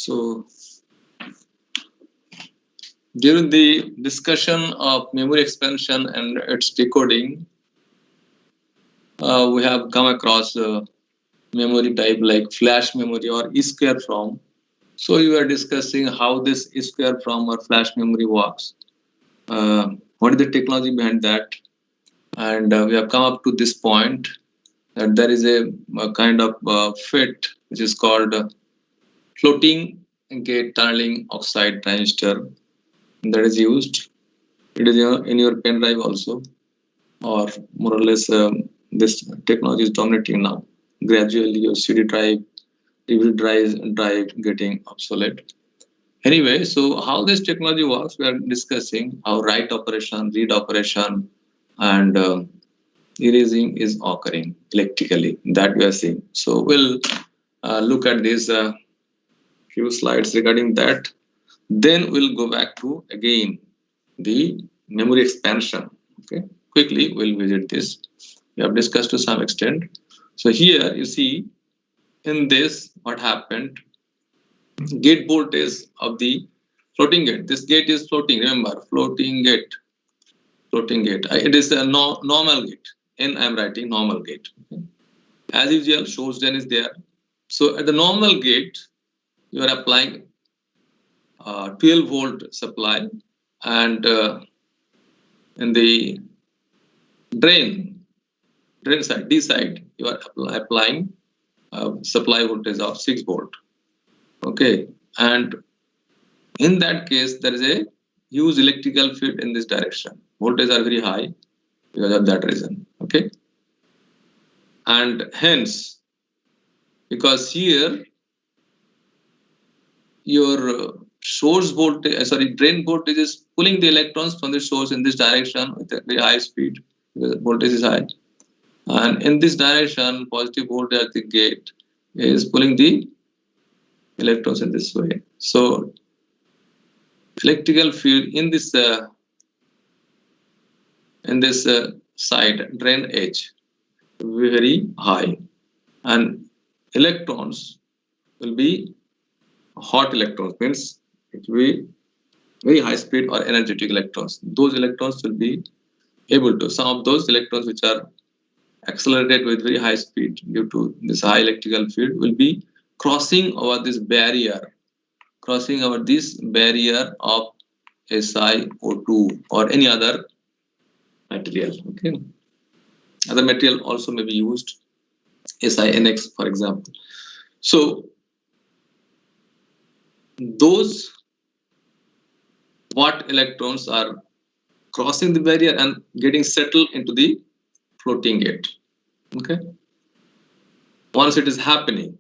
So during the discussion of memory expansion and its decoding, we have come across memory type like flash memory or EEPROM. So you are discussing how this EEPROM or flash memory works. What is the technology behind that? And we have come up to this point that there is a kind of FET which is called floating gate tunneling oxide transistor that is used. It is in your pen drive also, or more or less this technology is dominating now. Gradually your CD drive, DVD drive getting obsolete. Anyway, so how this technology works, we are discussing how write operation, read operation, and erasing is occurring electrically, that we are seeing. So we'll look at these few slides regarding that. Then we'll go back to again the memory expansion. Okay, quickly we'll visit this. We have discussed to some extent. So here you see in this what happened. Gate voltage of the floating gate. This gate is floating. Remember, floating gate. Floating gate. It is a normal gate. I am writing normal gate. Okay. As usual, source drain is there. So at the normal gate, you are applying 12 volt supply, and in the drain side, D side, you are applying supply voltage of 6 volt. Okay, and in that case, there is a huge electrical field in this direction. Voltages are very high because of that reason. Okay, and hence, because here your source voltage, drain voltage is pulling the electrons from the source in this direction with a very high speed because the voltage is high, and in this direction, positive voltage at the gate is pulling the electrons in this way. So electrical field in this side drain edge will be very high, and electrons will be hot electrons, means it will be very high speed or energetic electrons. Those electrons will be able to, some of those electrons which are accelerated with very high speed due to this high electrical field will be crossing over this barrier, of SiO2 or any other material. Okay, other material also may be used, SiNX for example. So those what electrons are crossing the barrier and getting settled into the floating gate. Okay, once it is happening,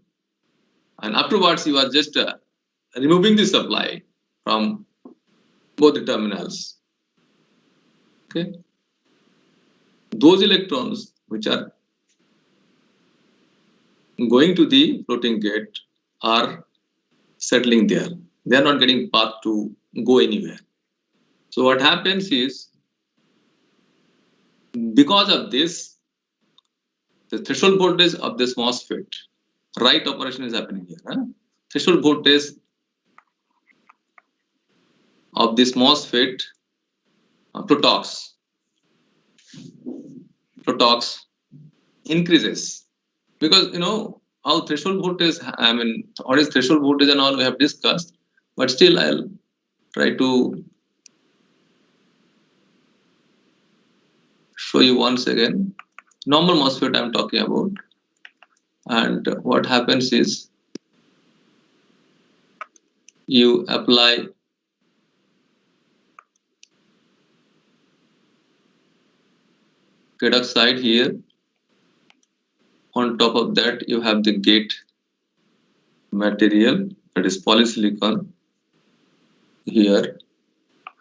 and afterwards you are just removing the supply from both the terminals. Okay, those electrons which are going to the floating gate are settling there. They are not getting path to go anywhere. So what happens is, because of this, the threshold voltage of this MOSFET, right operation is happening here. Threshold voltage of this MOSFET Protox increases, because you know how threshold voltage, I mean, what is threshold voltage and all we have discussed, but still I'll try to show you once again. Normal MOSFET I'm talking about, and what happens is you apply gate oxide here. On top of that, you have the gate material, that is polysilicon. Here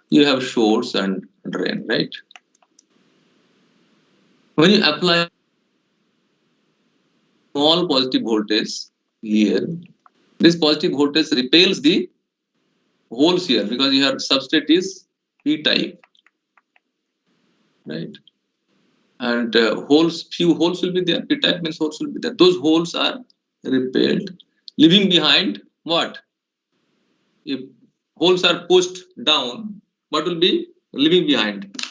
you have source and drain, right? When you apply small positive voltage here, this positive voltage repels the holes here, because your substrate is P-type, right? And few holes will be there. P-type means holes will be there. Those holes are repelled, leaving behind what? if holes are pushed down, what will be leaving behind?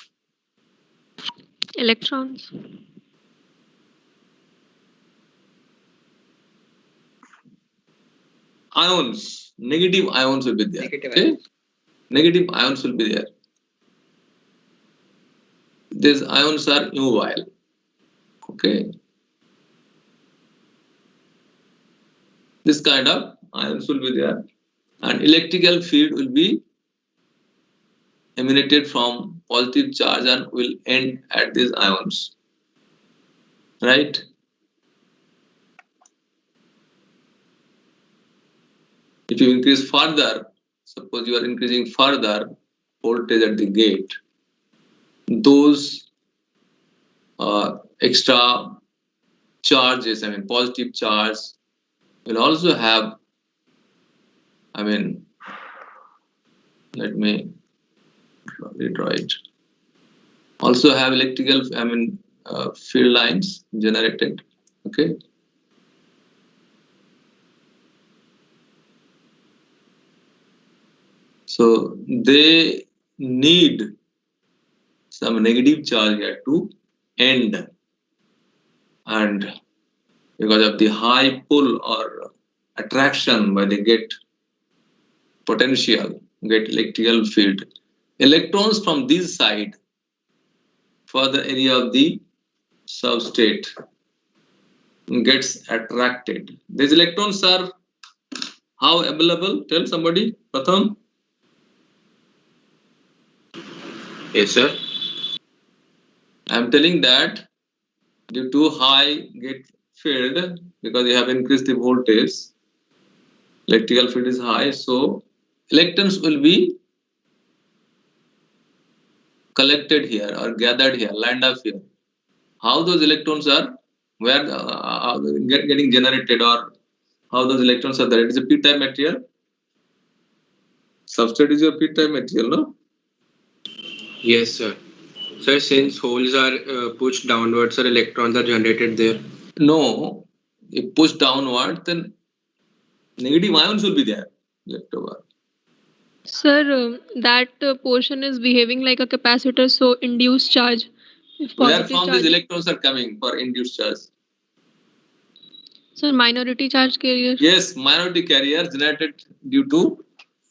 Electrons. Ions, negative ions will be there. Negative Okay? ions. Negative ions will be there. These ions are immobile. Okay. This kind of ions will be there, and electrical field will be emanated from positive charge and will end at these ions. Right? If you increase further, suppose you are increasing further voltage at the gate, those extra charges, I mean positive charge, will also have, I mean, let me redraw it. Also have electrical, I mean, field lines generated. Okay. So they need some negative charge here to end, and because of the high pull or attraction by the gate potential, gate electrical field, electrons from this side for the area of the substrate gets attracted. These electrons are how available? Tell somebody, Pratham. Yes, sir. I am telling that due to high gate field, because you have increased the voltage, electrical field is high, so electrons will be collected here or gathered here, lined up here. How those electrons are, where getting generated, or how those electrons are there? It is a p-type material. Substrate is your p-type material, no? Yes, sir. Sir, since holes are pushed downwards, sir, electrons are generated there. No, if pushed downward, then negative ions will be there left over. Sir, that portion is behaving like a capacitor, so induced charge. If Where positive from charge, these electrons are coming for induced charge? sir, minority charge carrier. Yes, minority carrier generated due to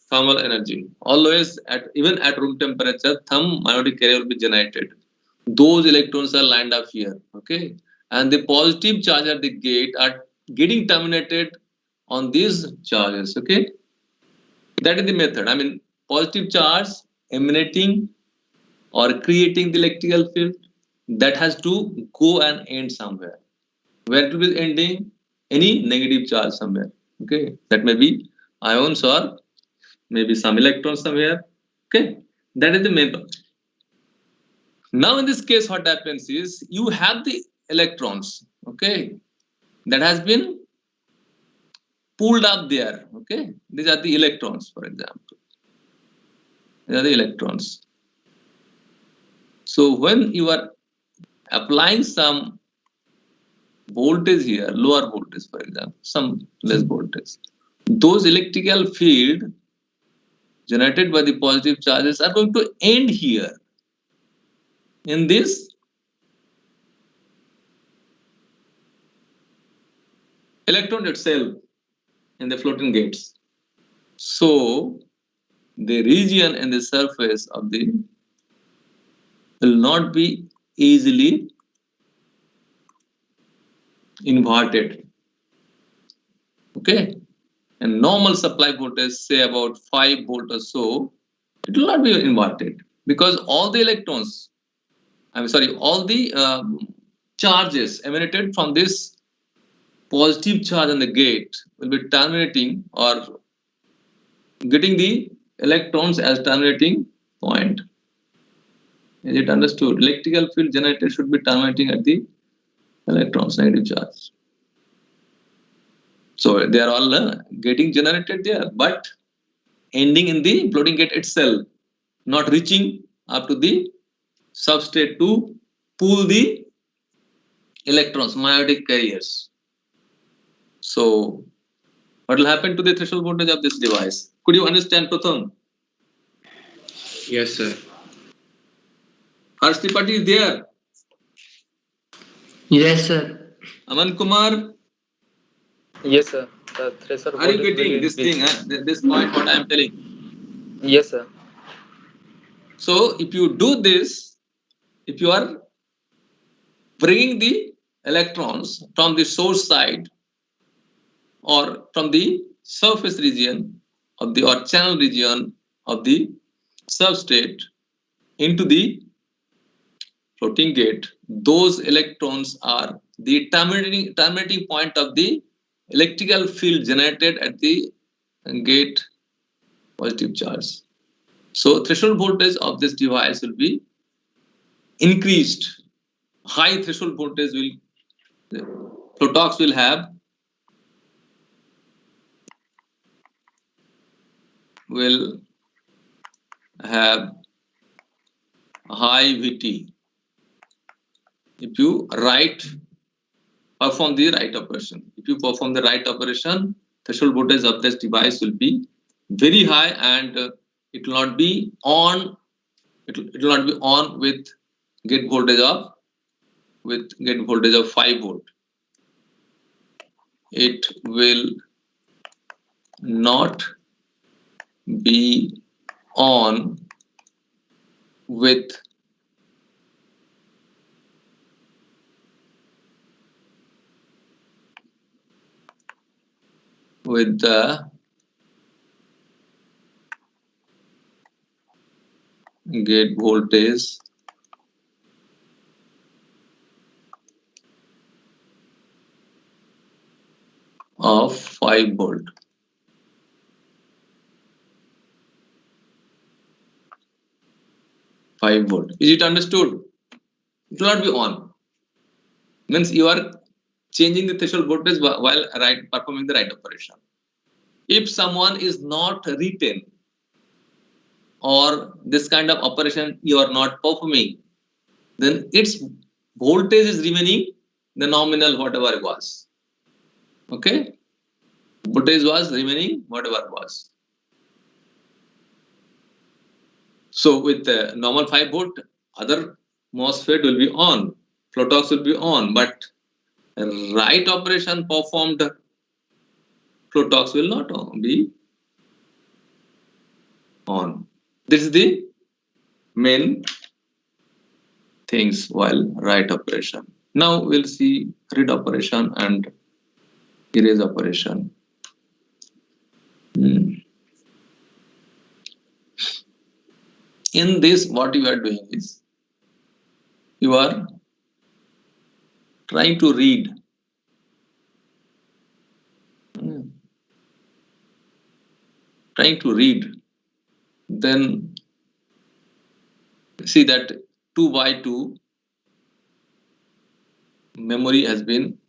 thermal energy. Always at even at room temperature, some minority carrier will be generated. Those electrons are lined up here. Okay, and the positive charge at the gate are getting terminated on these charges. Okay, that is the method. I mean, positive charge emanating or creating the electrical field that has to go and end somewhere. Where it will be ending? Any negative charge somewhere. Okay, that may be ions or maybe some electrons somewhere. Okay, that is the method. Now in this case, what happens is you have the electrons. Okay, that has been pulled up there. Okay, these are the electrons, for example. These are the electrons. So when you are applying some voltage here, lower voltage, for example, some less voltage, those electrical field generated by the positive charges are going to end here in this electron itself in the floating gates. So the region in the surface of the will not be easily inverted. Okay, and normal supply voltage, say about 5 volt or so, it will not be inverted because all the electrons, I'm sorry, all the charges emanated from this positive charge on the gate will be terminating or getting the electrons as terminating point. Is it understood? Electrical field generated should be terminating at the electrons negative charge. So they are all getting generated there, but ending in the floating gate itself, not reaching up to the substrate to pull the electrons, meiotic carriers. So What will happen to the threshold voltage of this device? Could you understand, Pratham? Yes, sir. Harsh Tripathi is there. Yes, sir. Aman Kumar, Yes, sir. The threshold are you voltage will getting this increase. thing? This point, what I am telling. Yes, sir. So, if you do this, if you are bringing the electrons from the source side or from the surface region of the or channel region of the substrate into the floating gate, those electrons are the terminating point of the electrical field generated at the gate positive charge. So threshold voltage of this device will be increased. High threshold voltage Flotox will have high VT if you perform the right operation. If you perform the right operation, threshold voltage of this device will be very high, and it will not be on. It will not be on with gate voltage of 5 volt. It will not be on with the gate voltage of 5 volt. Is it understood? It will not be on. Means you are changing the threshold voltage while performing the right operation. If someone is not retained or this kind of operation you are not performing, then its voltage is remaining the nominal whatever it was. Okay, voltage was remaining whatever it was. So with the normal 5 volt, other MOSFET will be on, Flotox will be on, but right operation performed, Flotox will not be on. This is the main things while right operation. Now we'll see read operation and erase operation. In this, what you are doing is you are trying to read. Trying to read. Then see that 2 by 2 memory has been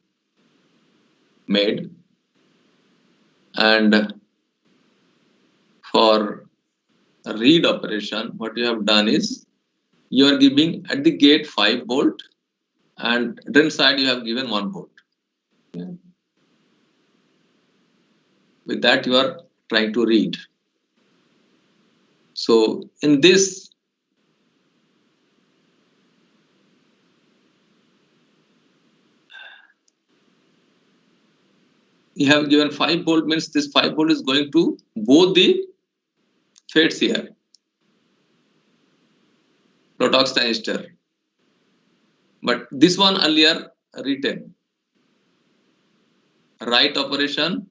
made, and for read operation what you have done is you are giving at the gate 5 volt and then side you have given 1 volt. With that you are trying to read. So in this you have given 5 volt, means this 5 volt is going to both the FETs here, Flotox transistor. But this one earlier written, right operation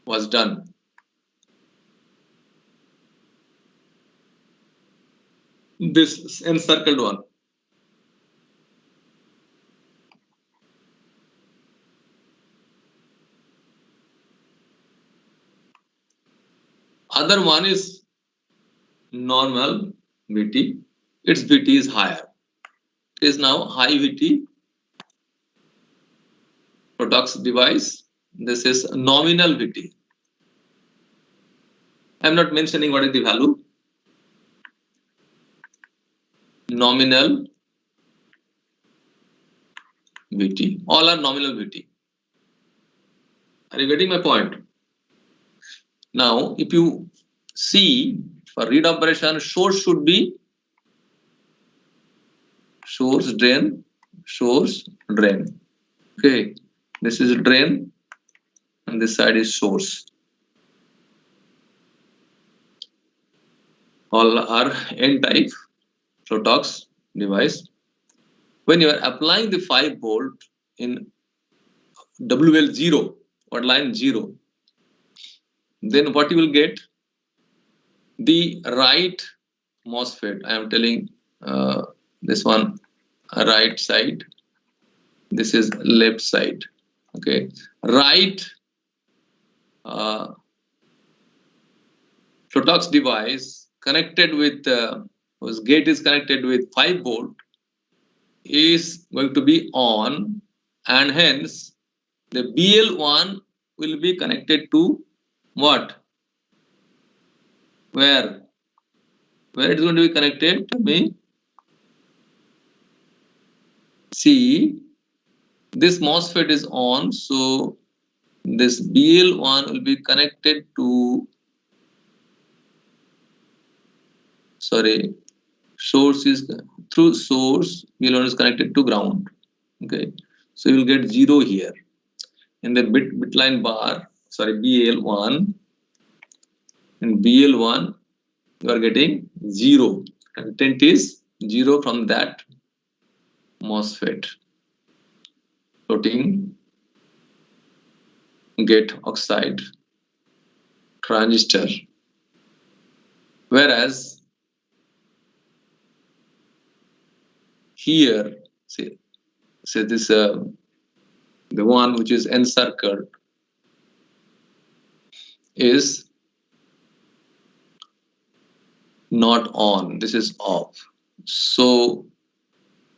was done. This encircled one. Other one is normal VT. Its VT is higher. It is now high VT Flotox device. This is nominal VT. I am not mentioning what is the value. Nominal Vt. All are nominal Vt. Are you getting my point? Now, if you see for read operation, source should be source drain, source drain. Okay, this is drain and this side is source. All are N-type Flotox device. When you are applying the 5 volt in WL0 or line 0, then what you will get? The right MOSFET. I am telling this one right side. This is left side. Okay, right Flotox device connected with whose gate is connected with 5 volt is going to be on, and hence the BL1 will be connected to what? Where it is going to be connected to me? See, this MOSFET is on, so this BL1 will be connected to, source is through source, BL1 is connected to ground. Okay, so you will get 0 here in the bit line bar, BL1. In BL1 you are getting 0, content is 0 from that MOSFET, floating gate oxide transistor, whereas here say this the one which is encircled is not on, this is off. So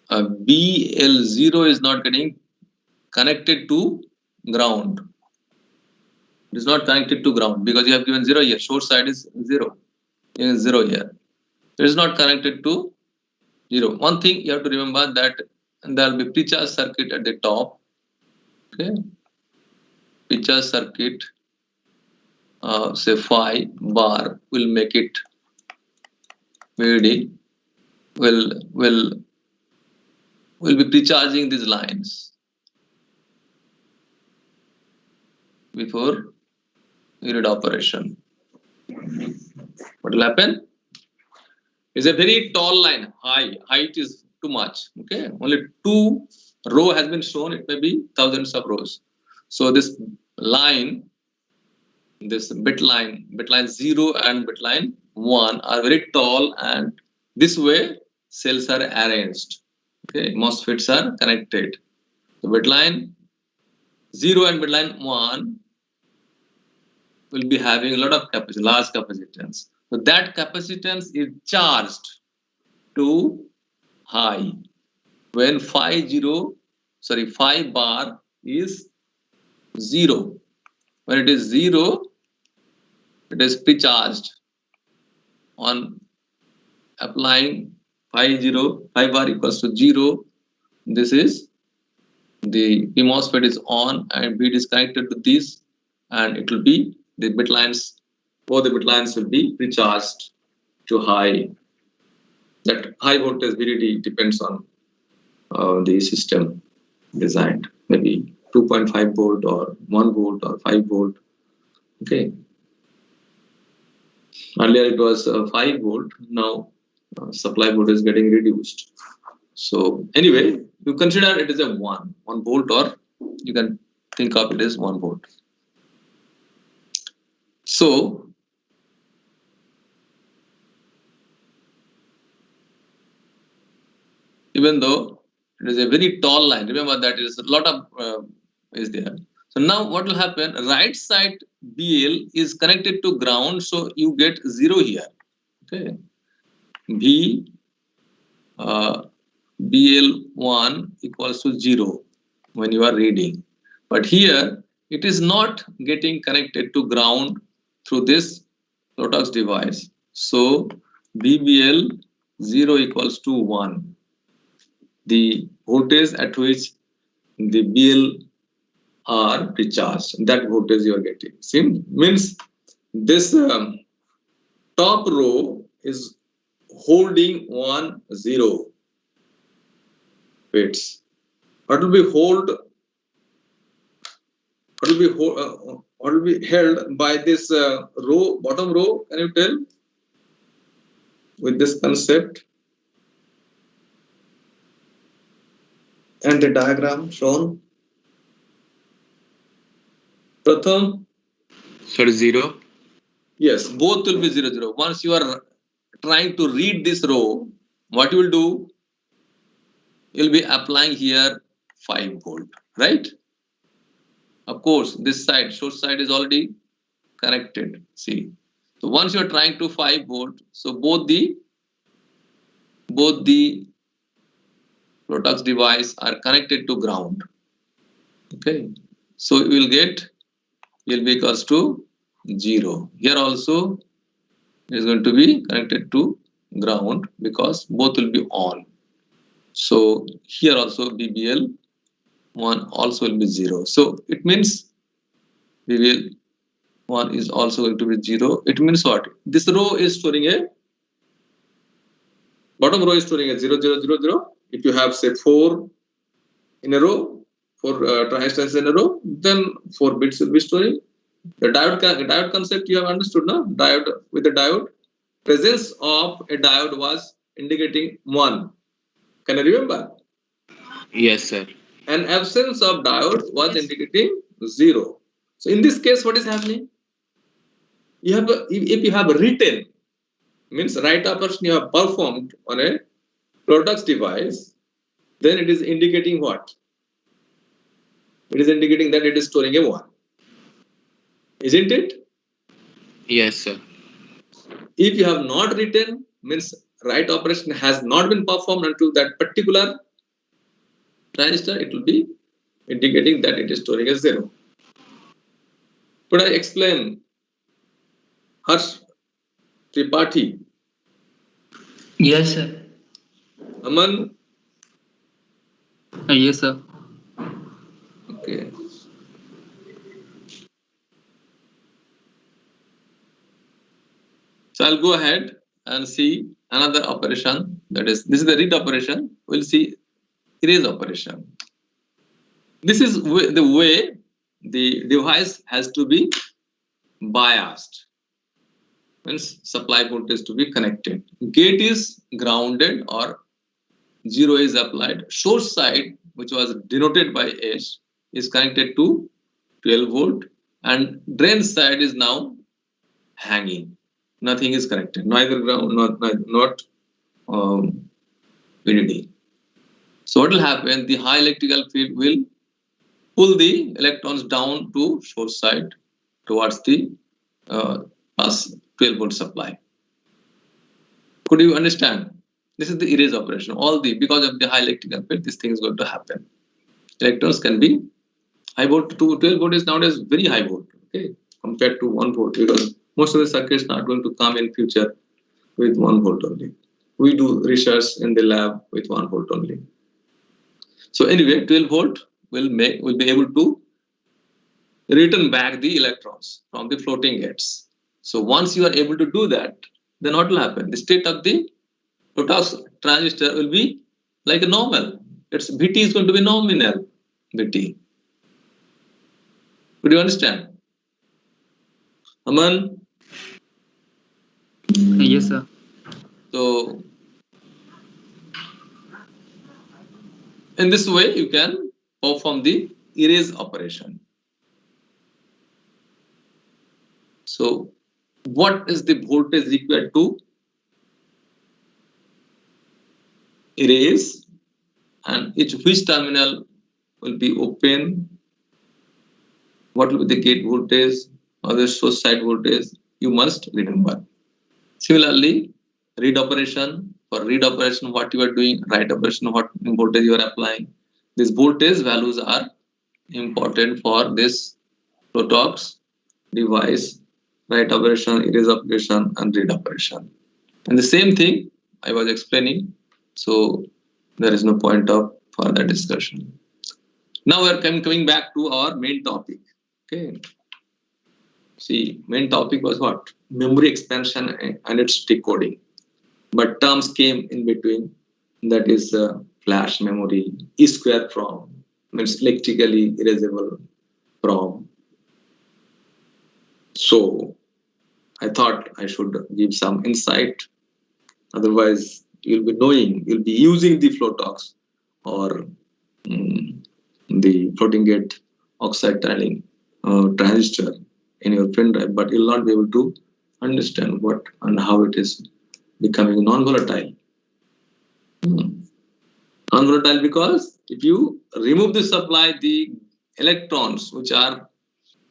BL0 is not getting connected to ground. It is not connected to ground because you have given 0 here. Source side is 0. Here is 0 here. It is not connected to 0. One thing you have to remember that there will be pre-charge circuit at the top. Okay, pre-charge circuit, say 5 bar will make it VD will be pre-charging these lines before read operation. What will happen? It's a very tall line, height is too much. Okay, only 2 row has been shown, it may be thousands of rows. So this line, this bit line 0 and bit line 1 are very tall, and this way cells are arranged. Okay, MOSFETs are connected. The bit line 0 and bit line 1 will be having a lot of capacitance, large capacitance. So that capacitance is charged to high when 5 bar is 0. When it is 0, it is pre-charged. On applying 5 bar equals to 0, this is the MOSFET is on and bit is connected to this, and it will be the bit lines, both the bit lines will be pre-charged to high. That high voltage VDD depends on the system designed, maybe 2.5 volt or 1 volt or 5 volt. Okay, earlier it was 5 volt, now supply voltage is getting reduced. So anyway, you consider it is a 1 volt, or you can think of it as 1 volt. So even though it is a very tall line, remember that is a lot of is there. So now what will happen? Right side BL is connected to ground, so you get 0 here. Okay, BL1 equals to 0 when you are reading, but here it is not getting connected to ground through this Flotox device. So BBL 0 equals to 1. The voltage at which the BL are recharged. That voltage you are getting. See, means this top row is holding 1 0 bits. What will be what will be held by this row, bottom row? Can you tell with this concept and the diagram shown? Pratham, Sir, 0. yes, both will be 0 0. Once you are trying to read this row, what you will do? You will be applying here 5 volt, right? Of course, this side, source side is already connected. See, so once you are trying to 5 volt, so both the products device are connected to ground. Okay, so you will get will be equals to 0. Here also it is going to be connected to ground because both will be on. So here also BBL 1 also will be 0. So it means BBL 1 is also going to be 0. It means what? This row is storing a bottom row is storing a 0 0 0 0. If you have say 4 in a row, 4 transistors in a row, then 4 bits will be storing. The diode concept you have understood, no? Diode, with the diode, presence of a diode was indicating 1. Can you remember? Yes, sir. And absence of diode was indicating 0. So in this case, what is happening? You have if you have written, means right operation you have performed on a products device, then it is indicating what? It is indicating that it is storing a 1. Isn't it? Yes, sir. If you have not written, means right operation has not been performed until that particular transistor, it will be indicating that it is storing a 0. Could I explain? Harsh Tripathi, Yes, sir. Aman, Yes, sir. okay. So I'll go ahead and see another operation. That is, this is the read operation. We'll see erase operation. This is the way the device has to be biased. Means supply voltage to be connected. Gate is grounded or 0 is applied. Source side, which was denoted by S, is connected to 12 volt, and drain side is now hanging. Nothing is connected, neither ground, not VDD. So what will happen? The high electrical field will pull the electrons down to source side towards the plus 12 volt supply. Could you understand? This is the erase operation. Because of the high electrical field, this thing is going to happen. Electrons can be high volt to 12 volt is nowadays very high volt, okay, compared to 1 volt, because most of the circuits are not going to come in future with 1 volt only. We do research in the lab with 1 volt only. So anyway, 12 volt will be able to return back the electrons from the floating gates. So once you are able to do that, then what will happen? The state of the transistor will be like a normal. Its Vt is going to be nominal Vt. Could you understand? Aman? Yes, sir. So in this way, you can perform the erase operation. So what is the voltage required to erase, and which terminal will be open? What will be the gate voltage or the source side voltage? You must remember. Similarly, read operation. For read operation, what you are doing, write operation, what voltage you are applying. These voltage values are important for this Protox device, write operation, erase operation, and read operation. And the same thing I was explaining, so there is no point of further discussion. Now we are coming back to our main topic. Okay. See, main topic was what? Memory expansion and its decoding. But terms came in between. That is flash memory, E-square from, means electrically erasable from. So I thought I should give some insight. Otherwise, you'll be using the Flotox or the floating gate oxide tunneling transistor in your pen drive, but you'll not be able to understand what and how it is becoming non-volatile. Non-volatile because if you remove the supply, the electrons which are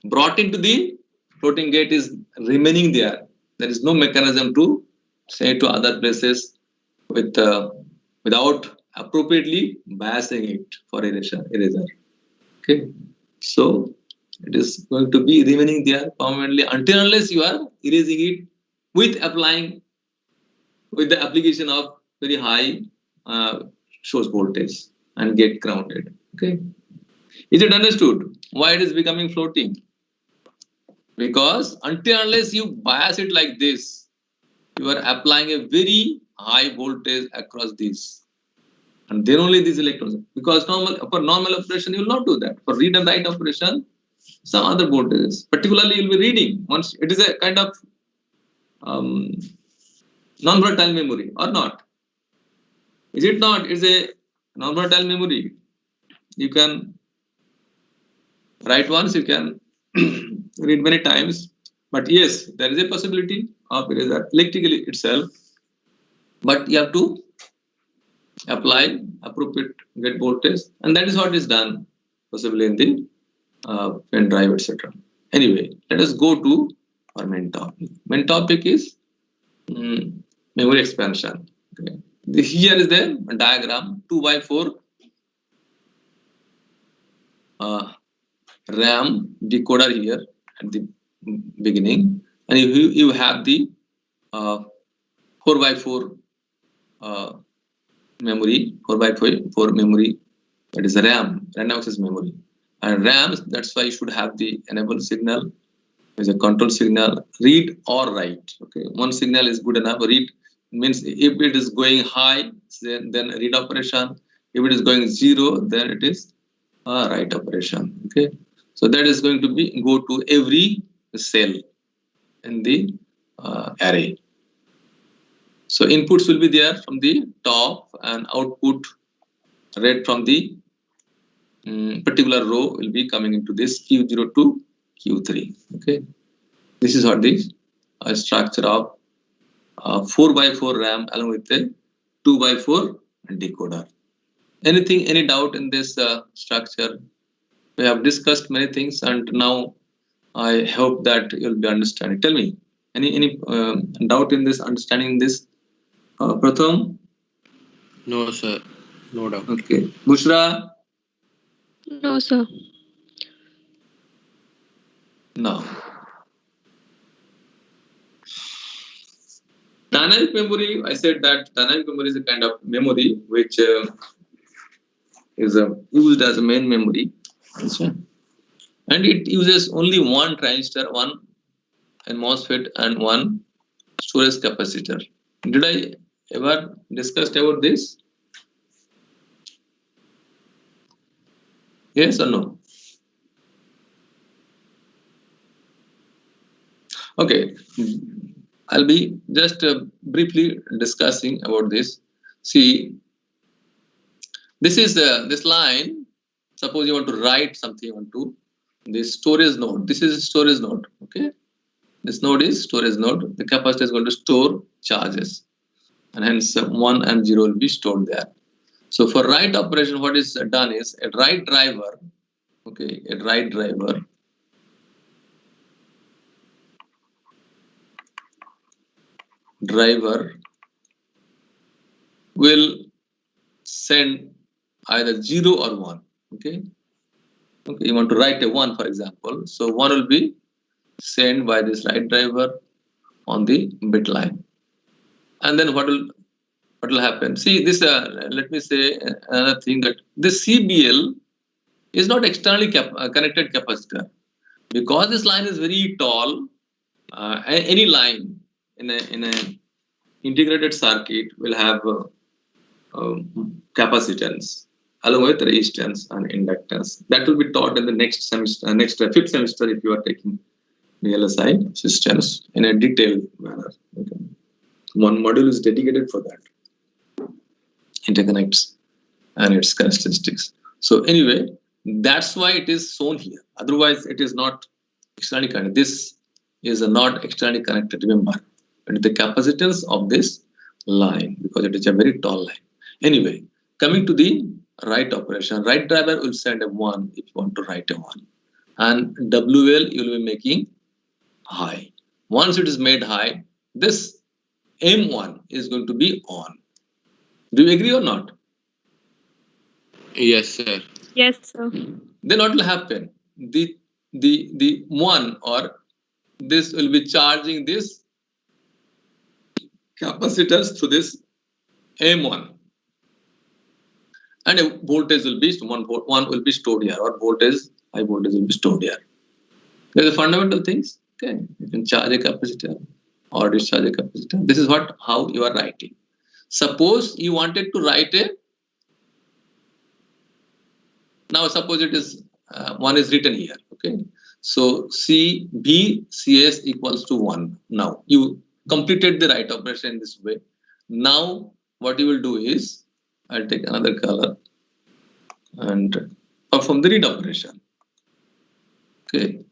brought into the floating gate is remaining there. There is no mechanism to say to other places with without appropriately biasing it for eraser. Okay, so it is going to be remaining there permanently until unless you are erasing it with the application of very high source voltage and get grounded. Okay, is it understood why it is becoming floating? Because until unless you bias it like this, you are applying a very high voltage across this, and then only these electrons. Because for normal operation, you will not do that. For read and write operation, some other voltages. Particularly, you'll be reading once it is a kind of non-volatile memory or not. Is it not? It's a non-volatile memory. You can write once, you can read many times. But yes, there is a possibility of eraser electrically itself. But you have to apply appropriate gate voltage, and that is what is done possibly in the pen drive, etc. Anyway, let us go to our main topic. Main topic is memory expansion. Okay. Here is the diagram 2x4 RAM decoder here at the beginning, and you have the 4x4 memory, 4x4 memory, that is RAM, random access memory. And RAM, that's why you should have the enable signal, is a control signal, read or write. Okay, one signal is good enough. Read means if it is going high, then read operation. If it is going 0, then it is a write operation. Okay, so that is going to be go to every cell in the array. So inputs will be there from the top, and output read from the particular row will be coming into this Q0 to Q3. Okay, this is what the structure of 4x4 RAM along with the 2x4 decoder. Any doubt in this structure? We have discussed many things, and now I hope that you'll be understanding. Tell me, any doubt in this, understanding this? Pratham? No, sir. No doubt. Okay. Bushra? No, sir. No. Dynamic memory, I said that dynamic memory is a kind of memory which is used as a main memory. And it uses only one transistor, one MOSFET, and one storage capacitor. Did I ever discuss about this? Yes or no? Okay, I'll be just briefly discussing about this. See, this is this line. Suppose you want to write something onto this storage node. This is a storage node. Okay, this node is storage node. The capacitor is going to store charges, and hence 1 and 0 will be stored there. So for write operation, what is done is a write driver. Okay, a write driver will send either 0 or 1. Okay, you want to write a 1, for example. So 1 will be sent by this write driver on the bit line, and then what will happen? See this. Let me say another thing, that this CBL is not externally connected capacitor. Because this line is very tall, any line in a integrated circuit will have capacitance along with resistance and inductance. That will be taught in the next semester, fifth semester, if you are taking VLSI systems in a detailed manner. Okay. One module is dedicated for that, interconnects and its characteristics. So anyway, that's why it is shown here. Otherwise, it is not externally connected. This is not externally connected. Remember, it is the capacitance of this line because it is a very tall line. Anyway, coming to the write operation, write driver will send a 1 if you want to write a 1, and WL you will be making high. Once it is made high, this M1 is going to be on. Do you agree or not? Yes, sir. Yes, sir. Then what will happen? The 1 or this will be charging this capacitors through this M1, and a voltage will be 1 will be stored here, or high voltage will be stored here. There's a fundamental things. Okay, you can charge a capacitor or discharge a capacitor. This is how you are writing. Suppose you wanted to write a, now suppose it is 1 is written here. Okay, so CS equals to 1. Now you completed the write operation in this way. Now what you will do is, I'll take another color and perform the read operation. Okay.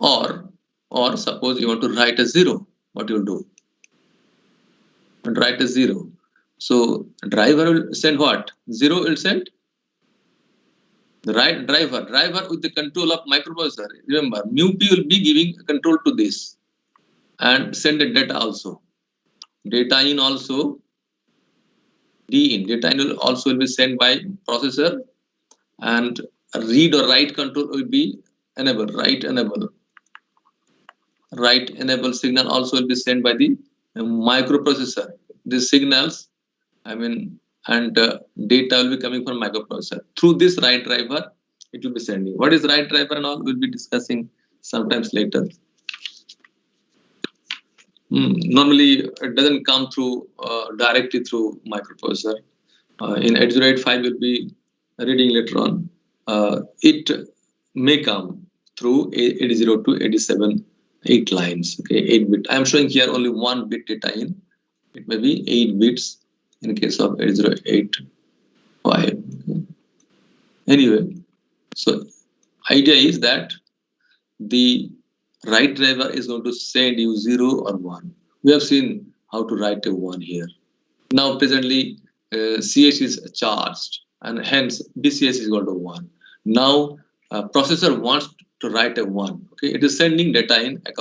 Or suppose you want to write a 0, what you will do? And write a 0. So driver will send what? 0 will send the right driver with the control of microprocessor. Remember, mu p will be giving control to this and send a data also. Data in also, D in. Data in will also be sent by processor, and read or write control will be enable, write enable. Write enable signal also will be sent by the microprocessor. These signals, and data will be coming from microprocessor. Through this write driver, it will be sending. What is write driver and all, we'll be discussing sometimes later. Normally, it doesn't come through directly through microprocessor. In 8085, we'll be reading later on. It may come through 80 to 87, 8 lines. Okay, 8 bit. I'm showing here only 1 bit data in. It may be 8 bits in case of 8085. Okay. Anyway, so idea is that the write driver is going to send you 0 or 1. We have seen how to write a 1 here. Now presently CS is charged, and hence BCS is equal to 1. Now processor wants to write a 1. Okay, it is sending data in. It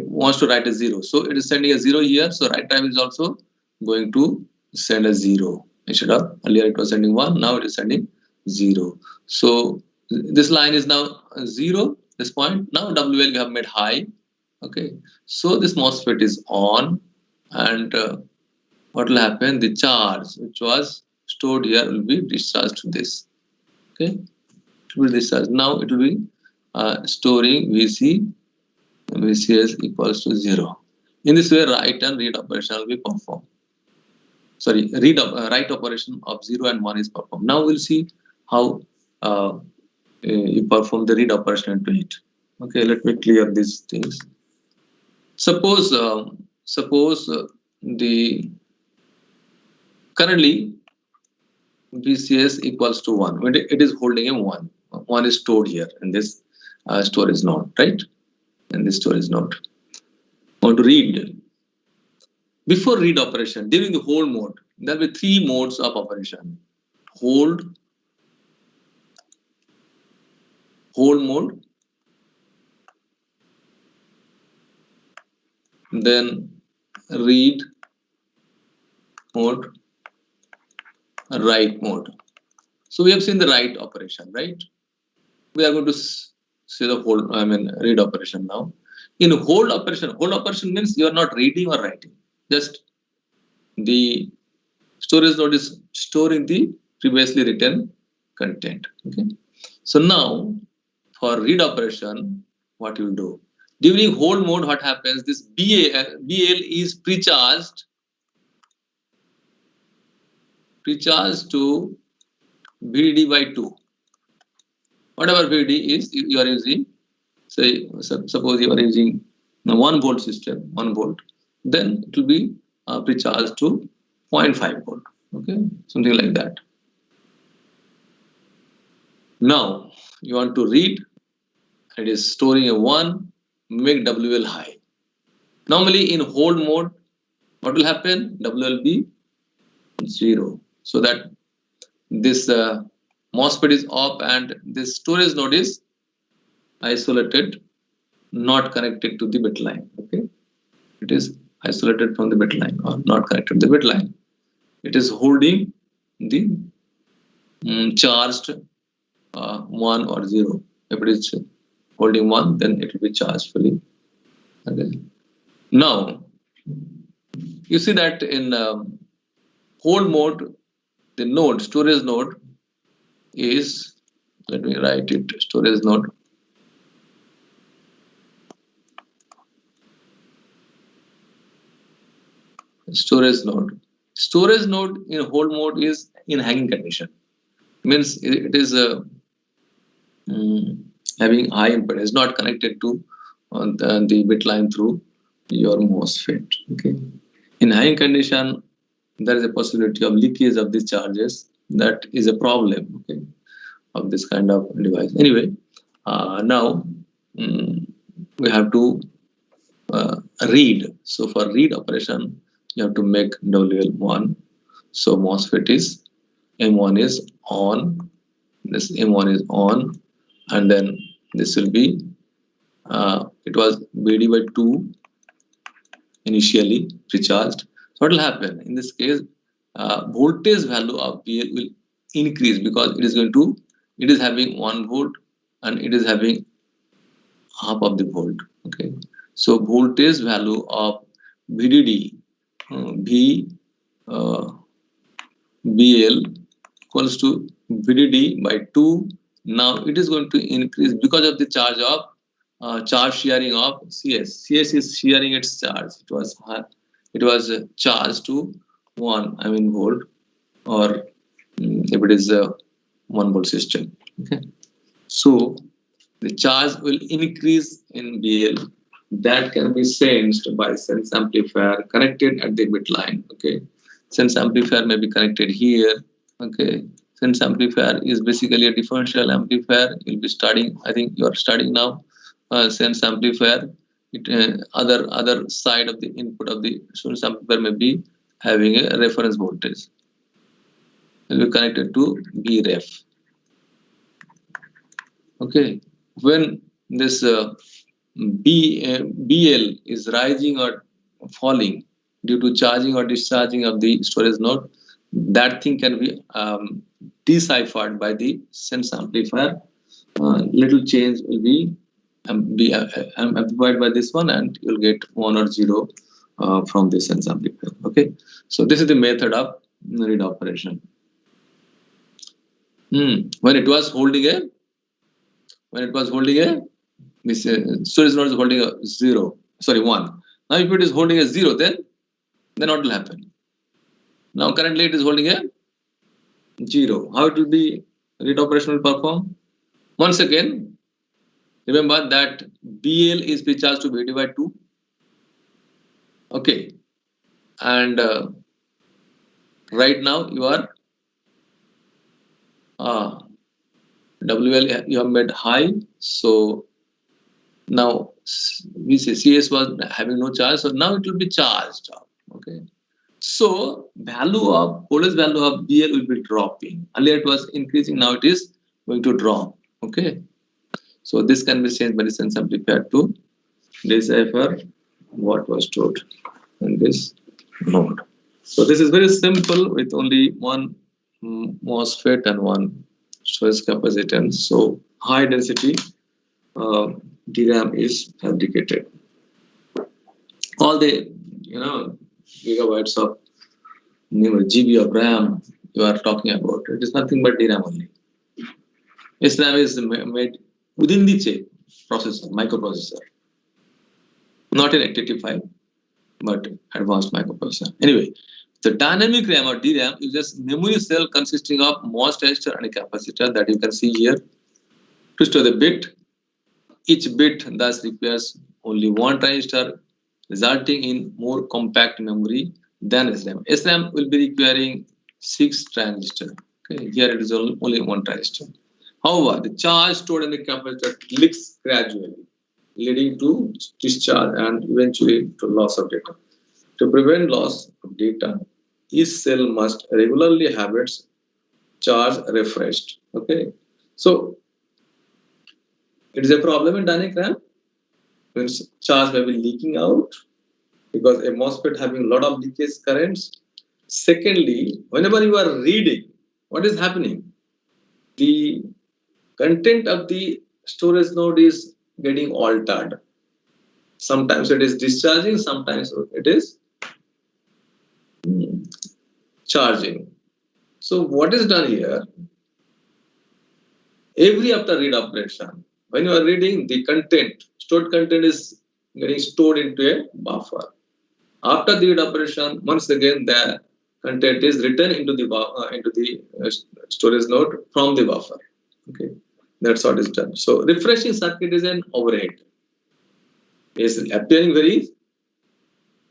wants to write a 0. So it is sending a 0 here. So write driver is also going to send a 0. Instead of earlier it was sending 1, now it is sending 0. So this line is now 0. This point, now WL we have made high. Okay, so this MOSFET is on, and what will happen? The charge which was stored here will be discharged to this. Okay, it will discharge. Now it will be storing VCS equals to 0. In this way, write and read operation will be performed. Sorry, write operation of 0 and 1 is performed. Now we'll see how you perform the read operation into it. Okay, let me clear these things. Suppose the currently VCS equals to 1. When it is holding a 1. 1 is stored here in this storage node, right? In this storage node. Want to read. Before read operation, during the hold mode, there will be 3 modes of operation. Hold mode, then read mode, write mode. So we have seen the write operation, right? We are going to see the read operation now. In hold operation means you are not reading or writing. Just the storage node is storing the previously written content. Okay. So now for read operation, what you will do? During hold mode, what happens? This BL is precharged to VDD by 2. Whatever VDD is you are using, say suppose you are using a 1 volt system, 1 volt, then it will be precharged to 0.5 volt. Okay, something like that. Now you want to read, it is storing a 1, make WL high. Normally in hold mode, what will happen? WL be 0, so that this MOSFET is off and this storage node is isolated, not connected to the bit line. Okay, it is isolated from the bit line or not connected to the bit line. It is holding the charged 1 or 0. If it is holding 1, then it will be charged fully. Okay. Now you see that in hold mode, the node, storage node is, let me write it, storage node. Storage node in hold mode is in hanging condition, means it is having high impedance, not connected to the bit line through your MOSFET. Okay, in hanging condition there is a possibility of leakage of these charges. That is a problem, okay, of this kind of device. Anyway, now we have to read. So for read operation, you have to make WL1. So MOSFET is M1 is on. This M1 is on, and then this will be it was VD by 2 initially recharged. So what will happen in this case? Voltage value of BL will increase because it is having 1 volt and it is having half of the volt. Okay, so voltage value of VDD BL equals to VDD by 2. Now it is going to increase because of the charge of charge sharing of CS. CS is sharing its charge. It was charged to 1 volt, or if it is a 1 volt system. Okay, so the charge will increase in BL. That can be sensed by sense amplifier connected at the bit line. Okay, sense amplifier may be connected here. Okay, sense amplifier is basically a differential amplifier. You'll be studying, I think you are studying now, sense amplifier. Other side of the input of the sense amplifier may be having a reference voltage. It will be connected to Bref. Okay, when this BL is rising or falling due to charging or discharging of the storage node, that thing can be deciphered by the sense amplifier. Little change will be amplified by this one, and you'll get 1 or 0 from the sense amplifier. Okay, so this is the method of read operation. When it was holding a this storage node is holding a 1. Now if it is holding a 0, then what will happen? Now currently it is holding a 0. How it will be read operation will perform? Once again, remember that BL is precharged to VD by 2. Okay, and right now you are WL you have made high. So now we say CS was having no charge, so now it will be charged up. Okay, so voltage value of BL will be dropping. Earlier it was increasing, now it is going to drop. Okay, so this can be changed by the sense amplifier to decipher what was stored in this node. So this is very simple with only one MOSFET and one storage capacitance. So high density DRAM is fabricated. All the gigabytes of GB of RAM you are talking about, it is nothing but DRAM only. SRAM is made within the chip processor, microprocessor, not in 885, but advanced microprocessor. Anyway, the dynamic RAM or DRAM uses memory cell consisting of MOS transistor and a capacitor that you can see here to store the bit. Each bit thus requires only one transistor, resulting in more compact memory than SRAM. SRAM will be requiring 6 transistors. Okay, here it is only one transistor. However, the charge stored in the capacitor leaks gradually, leading to discharge and eventually to loss of data. To prevent loss of data, each cell must regularly have its charge refreshed. Okay, so it is a problem in dynamic RAM. Means charge may be leaking out because a MOSFET having a lot of leakage currents. Secondly, whenever you are reading, what is happening? The content of the storage node is getting altered. Sometimes it is discharging, sometimes it is charging. So what is done here? Every after read operation, when you are reading, the content, stored content is getting stored into a buffer. After the read operation, once again the content is written into the storage node from the buffer. Okay, that's what is done. So refreshing circuit is an overhead. It's appearing very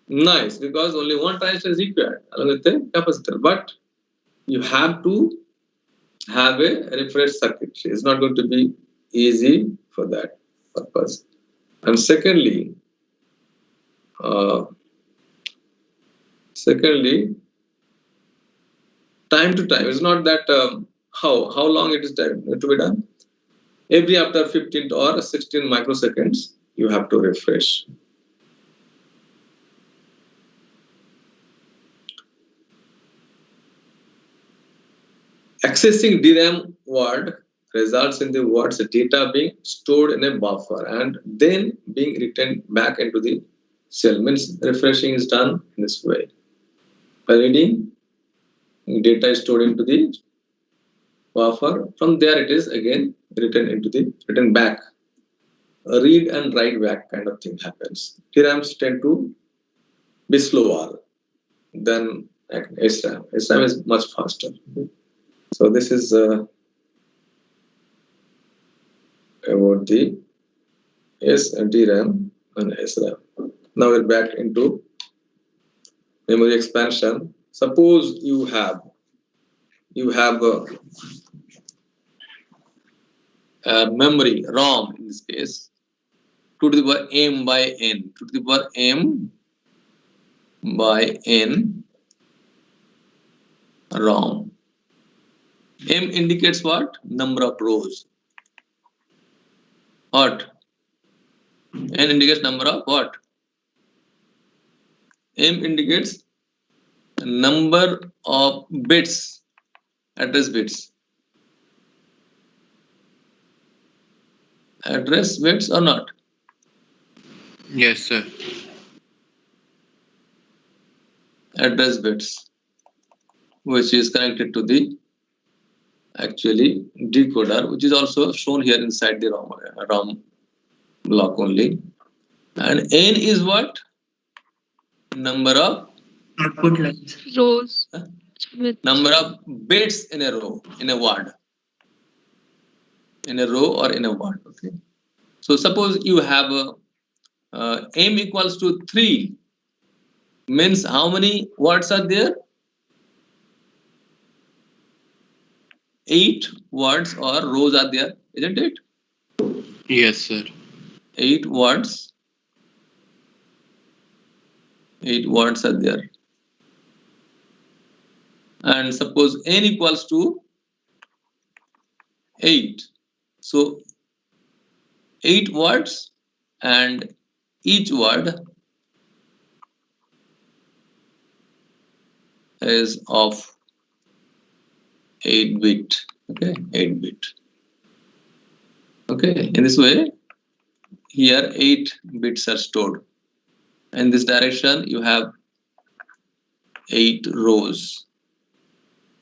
nice because only one transistor is required along with the capacitor, but you have to have a refresh circuit. It's not going to be easy for that purpose. And secondly, time to time. It's not that how long it is time to be done. Every after 15 or 16 microseconds, you have to refresh. Accessing DRAM word results in the word's data being stored in a buffer and then being written back into the cell. Means refreshing is done in this way. By reading, data is stored into the buffer. From there, it is again written back. A read and write back kind of thing happens. DRAMs tend to be slower than SRAM. SRAM is much faster. So this is about the DRAM and SRAM. Now we're back into memory expansion. Suppose you have memory ROM in this case 2 to the power m by n, 2 to the power m by n ROM. M indicates what? Number of rows. What? N indicates number of what? M indicates number of bits, address bits. Address bits or not? Yes, sir. Address bits, which is connected to the actually decoder, which is also shown here inside the ROM block only. And N is what? Number of Output lines. Rows. Huh? With Number of bits in a row, in a word. In a row or in a word. Okay. So suppose you have m equals to 3, means how many words are there? 8 words or rows are there, isn't it? Yes, sir. 8 words. 8 words are there. And suppose n equals to 8. So 8 words and each word is of 8 bit. Okay, 8 bit. Okay, in this way, here 8 bits are stored. In this direction, you have 8 rows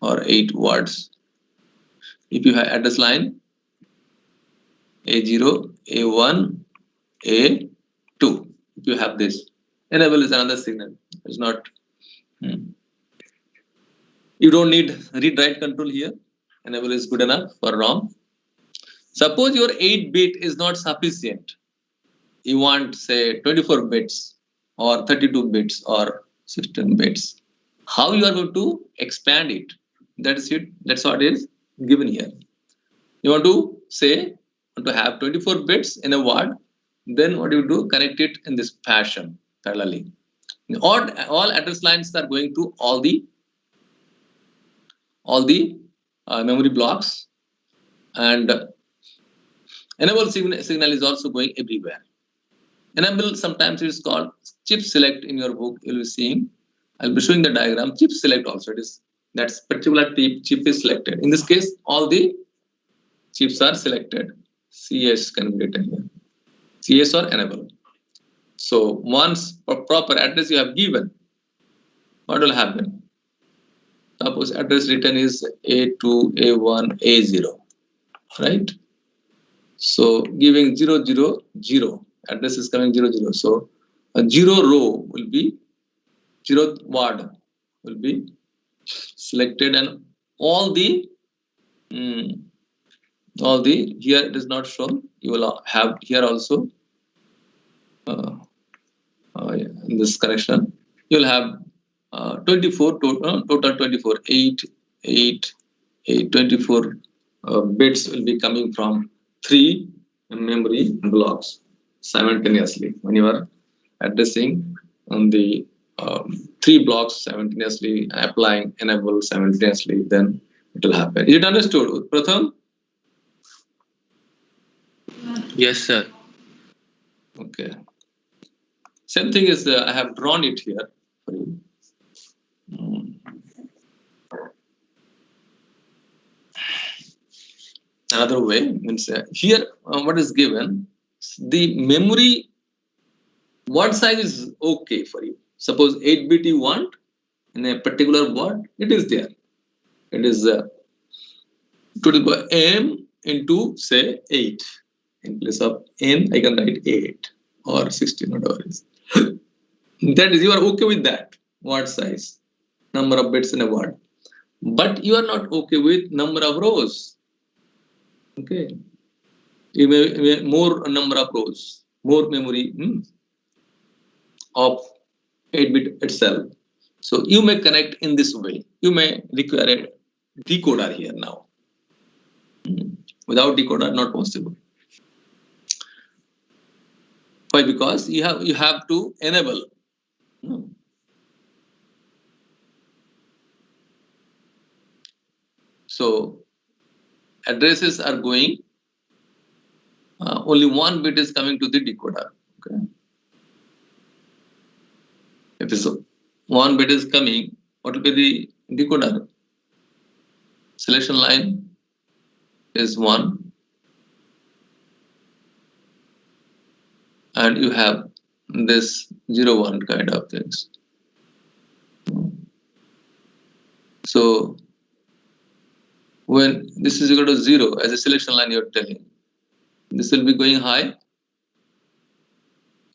or 8 words. If you have address line, A0, A1, A2. If you have this, enable is another signal. It's not. You don't need read-write control here. Enable is good enough for ROM. Suppose your 8-bit is not sufficient. You want, say, 24 bits or 32 bits or 16 bits. How you are going to expand it? That is it. That's what is given here. You want to say, want to have 24 bits in a word. Then what you do? Connect it in this fashion parallelly. All address lines are going to all the memory blocks, and enable signal is also going everywhere. Enable sometimes it is called chip select in your book. You'll be seeing. I'll be showing the diagram. Chip select also, it is that particular chip is selected. In this case, all the chips are selected. CS can be written here. CS or enable. So once a proper address you have given, what will happen? Suppose address written is A2, A1, A0, right? So giving 0, 0, 0, address is coming 0, 0. So a 0 row will be 0th word will be selected, and all the here it is not shown. You will have here also in this connection. You will have 24 total 24 8 24 bits will be coming from 3 memory blocks simultaneously. When you are addressing on the 3 blocks simultaneously, applying enable simultaneously, then it will happen. Is it understood, Pratham? Yes, sir. Okay. Same thing is I have drawn it here for you. Another way means here what is given, the memory word size is okay for you. Suppose 8-bit you want in a particular word, it is there. It is to the power m into say 8. In place of n, I can write 8 or 16, whatever it is. That is, you are okay with that word size, number of bits in a word, but you are not okay with number of rows. Okay, you may more number of rows, more memory of 8-bit itself. So you may connect in this way. You may require a decoder here now. Without decoder, not possible. Why? Because you have to enable. So addresses are going. Only one bit is coming to the decoder. Okay. If this one bit is coming, what will be the decoder? Selection line is 1, and you have this 0, 1 kind of things. So when this is equal to 0 as a selection line, you're telling this will be going high.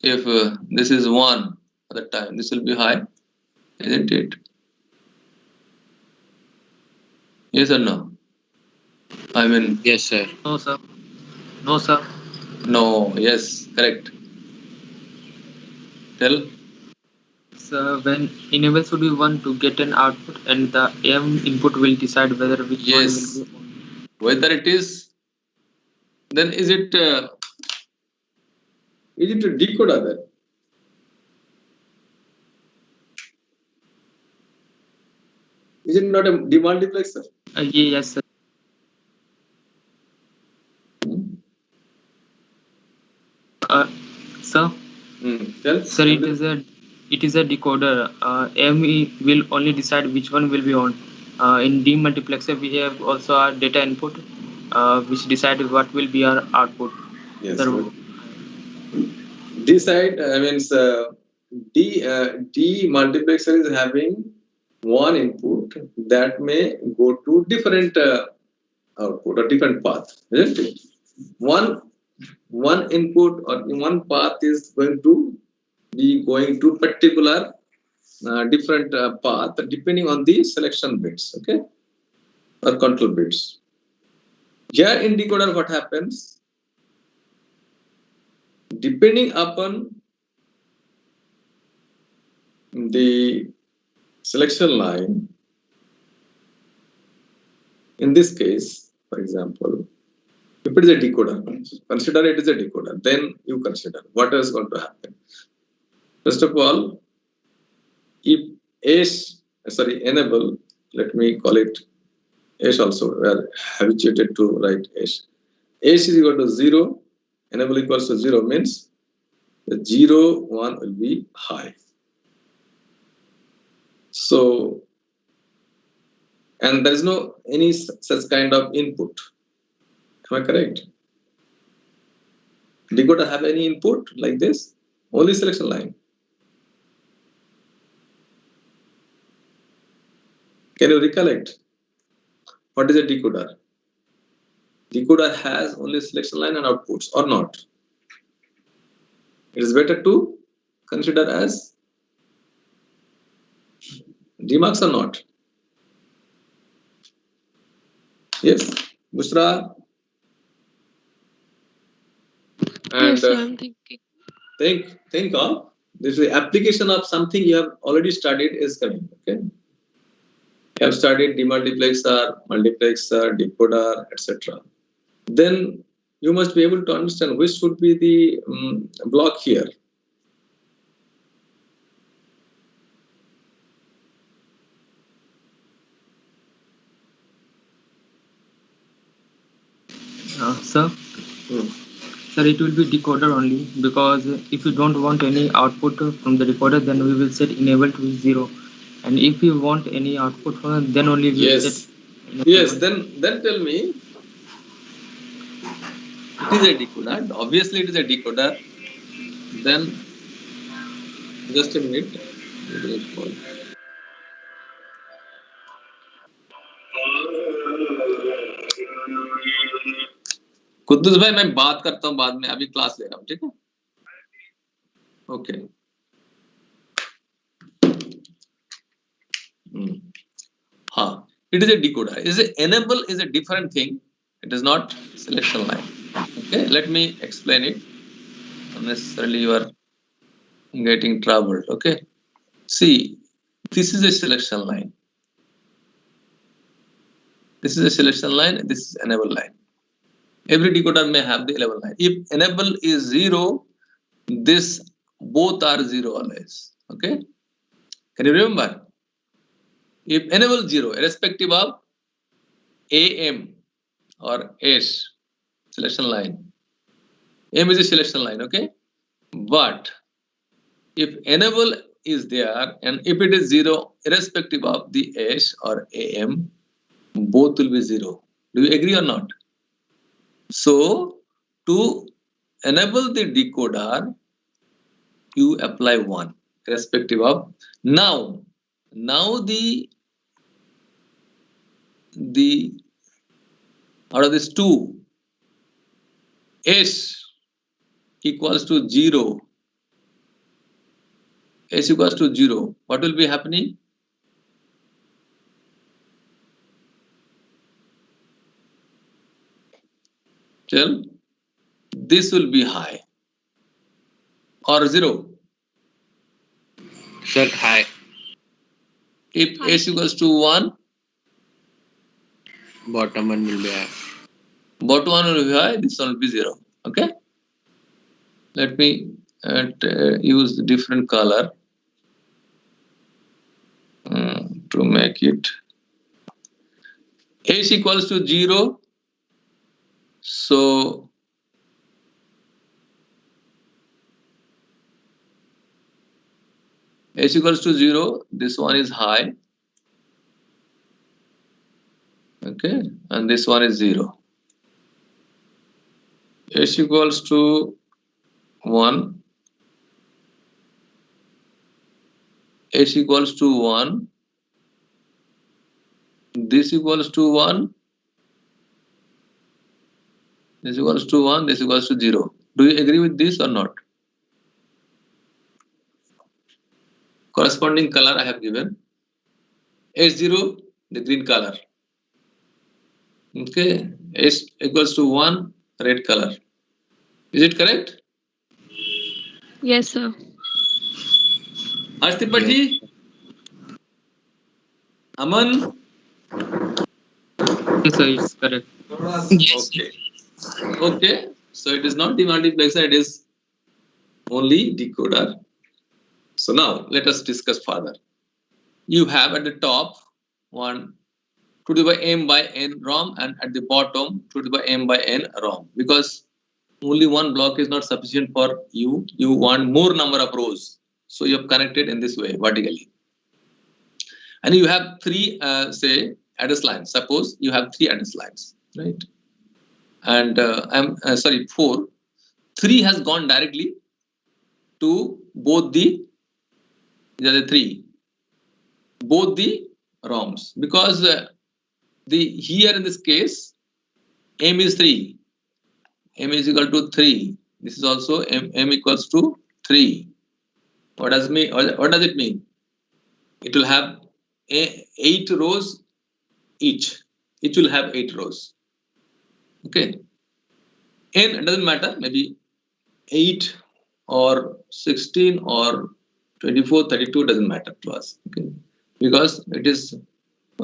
If this is 1 at the time, this will be high, isn't it? Yes or no? I mean, Yes, sir. No, sir. No, sir. no, yes, correct. Tell. So when enable should be 1 to get an output, and the m input will decide whether which Yes. one will be on. Whether it is, then is it a decoder then? Is it not a demultiplexer? Yes, sir. Sir. Tell. Sir, it is a decoder. M will only decide which one will be on. In demultiplexer, we have also our data input, which decide what will be our output. Yes. Sir, Decide means demultiplexer is having one input that may go to different output or different path, isn't it? One one input or one path is going to be going to particular different path depending on the selection bits, okay, or control bits. Here in decoder, what happens? Depending upon the selection line, in this case, for example, if it is a decoder, consider it is a decoder, then you consider what is going to happen. First of all, if enable, let me call it S also, we are habituated to write S. S is equal to 0, enable equals to 0 means the 0, 1 will be high. So, and there is no any such kind of input. Am I correct? Decoder have any input like this? Only selection line. Can you recollect? What is a decoder? Decoder has only selection line and outputs, or not? It is better to consider as remarks or not? Yes, Bushra. And Yes, sir, I'm thinking. think of this is the application of something you have already studied is coming. Okay, you have studied demultiplexer, multiplexer, decoder, etc. Then you must be able to understand which should be the block here. Sir, sir, it will be decoder only, because if you don't want any output from the decoder, then we will set enable to 0, and if you want any output from, then only we will set enable. Yes. Then tell me, it is a decoder. Obviously, it is a decoder. Then just a minute. Quddus भाई मैं बात करता हूँ बाद में, अभी class ले रहा हूँ, ठीक है? ओके. हाँ, it is a decoder. Is it enable is a different thing. It is not selection line. Okay, let me explain it. Unnecessarily you are getting troubled. Okay, see, this is a selection line. This is a selection line. This is enable line. Every decoder may have the enable line. If enable is 0, this both are 0 always. Okay, can you remember? If enable 0, irrespective of AM or S, selection line. M is a selection line, okay? But if enable is there and if it is 0, irrespective of the S or AM, both will be 0. Do you agree or not? So, to enable the decoder, you apply 1, irrespective of. Now the out of this 2, S equals to 0. S equals to 0. What will be happening? Tell. This will be high or 0. Sir, high. If S equals to 1, Bottom one will be high. bottom one will be high, this one will be 0. Okay? Let me use different color to make it. S equals to 0. So, S equals to 0. This one is high. Okay, and this one is 0. S equals to 1. S equals to 1. This equals to 1. this equals to 1, this equals to 0. Do you agree with this or not? Corresponding color I have given. H0, the green color. Okay, H equals to 1, red color. Is it correct? Yes, sir. Artipati? Aman? Yes, sir, it's correct. Okay. Okay, so it is not the multiplexer, it is only decoder. So now let us discuss further. You have at the top 1 2 to the power m by n ROM, and at the bottom 2 to the power m by n ROM, because only one block is not sufficient for you. You want more number of rows, so you have connected in this way vertically, and you have 3 say address lines. Suppose you have 3 address lines, right? And I'm sorry, 4. 3 has gone directly to both the 3, both the ROMs, because the here in this case m is 3, m is equal to 3. This is also m equals to 3. What does it mean? It will have 8 rows each. It will have 8 rows. Okay. N, it doesn't matter, maybe 8 or 16 or 24, 32 doesn't matter to us. Okay, because it is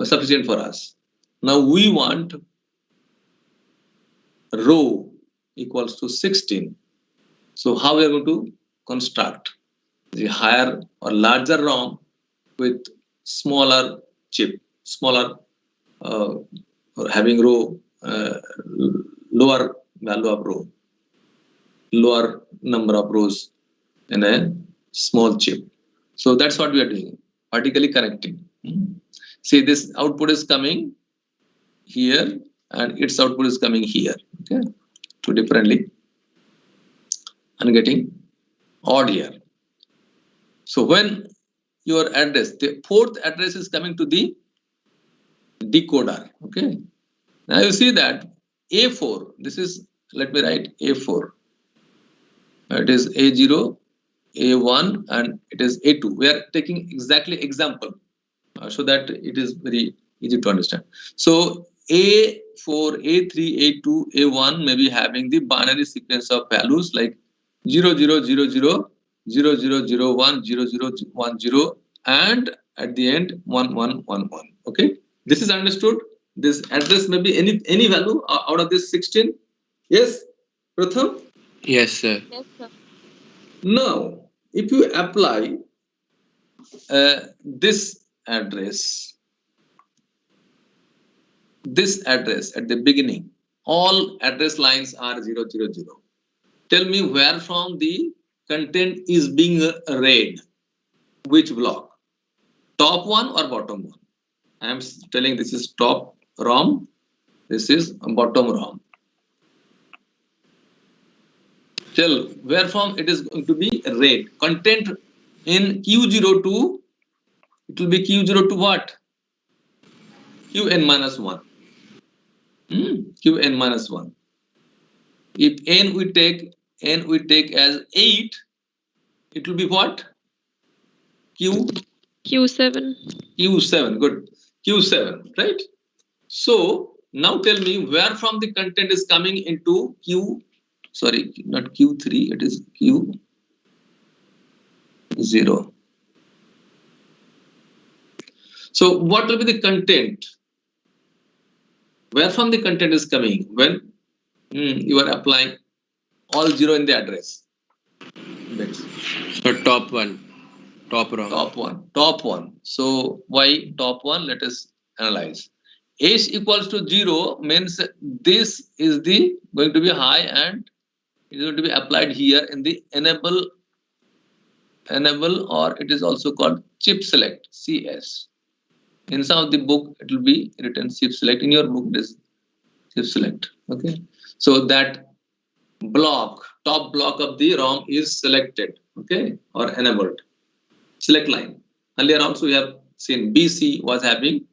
sufficient for us. Now we want row equals to 16. So how we are going to construct the higher or larger ROM with smaller chip, smaller or having row, lower value of row, lower number of rows in a small chip. So that's what we are doing, vertically connecting. See, this output is coming here and its output is coming here. Okay, two differently, and getting odd here. So when your address, the 4th address is coming to the decoder. Okay, now you see that A4, this is, let me write A4. It is A0, A1, and it is A2. We are taking exactly example so that it is very easy to understand. So A4, A3, A2, A1 may be having the binary sequence of values like 0000, 0001, 0010, and at the end 1111. Okay, this is understood. This address may be any value out of this 16. Yes, Pratham? Yes, sir. Yes, sir. Now, if you apply this address at the beginning, all address lines are 000. Tell me where from the content is being read, which block, top one or bottom one? I am telling this is top ROM, this is bottom ROM. Tell where from it is going to be read. Content in Q02, it will be Q02 what? Qn minus 1. Qn minus 1. If n we take as 8, it will be what? Q7. Q7, good. Q7, right? So now tell me where from the content is coming into not Q3, it is Q0. So what will be the content? Where from the content is coming when you are applying all 0 in the address? So top one, top ROM. Top one. So why top one? Let us analyze. H equals to 0 means this is going to be high and it is going to be applied here in the enable, or it is also called chip select, CS. In some of the book it will be written chip select. In your book it is chip select. Okay, so that block, top block of the ROM is selected, okay, or enabled. Select line. Earlier also we have seen BC was having,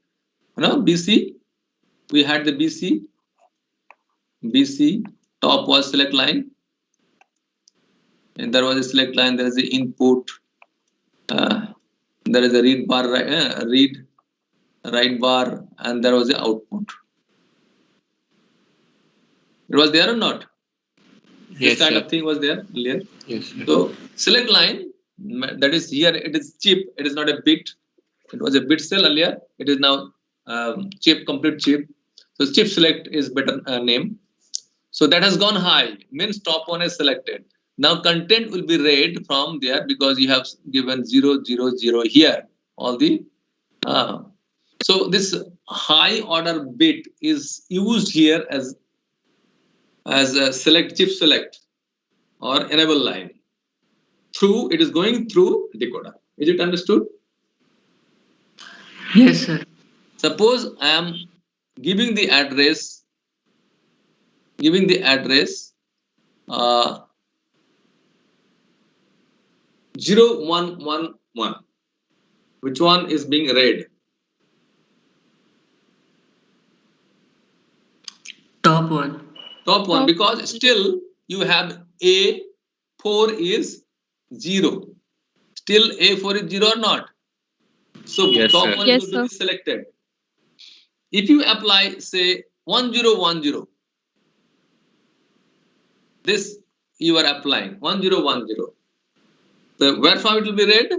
BC, we had the BC top was select line, and there was a select line. There is the input. There is a read bar, read write bar, and there was the output. It was there or not? Yes, This kind sir. of thing was there earlier. Yes, sir. So select line, that is here. It is chip. It is not a bit. It was a bit cell earlier. It is now chip, complete chip. So chip select is better name. So that has gone high. Means top one is selected. Now content will be read from there because you have given 0, 0, 0 here. All the so this high order bit is used here as a select chip select or enable line. Through it is going through decoder. Is it understood? Yes, sir. Suppose I am giving the address 0111. Which one is being read? Top one. Top one, Top because one. still you have A4 is 0. Still A4 is 0 or not? So Yes, top sir. one Yes, is going to be sir. selected. If you apply, say 1010, this you are applying 1010. So where from it will be read?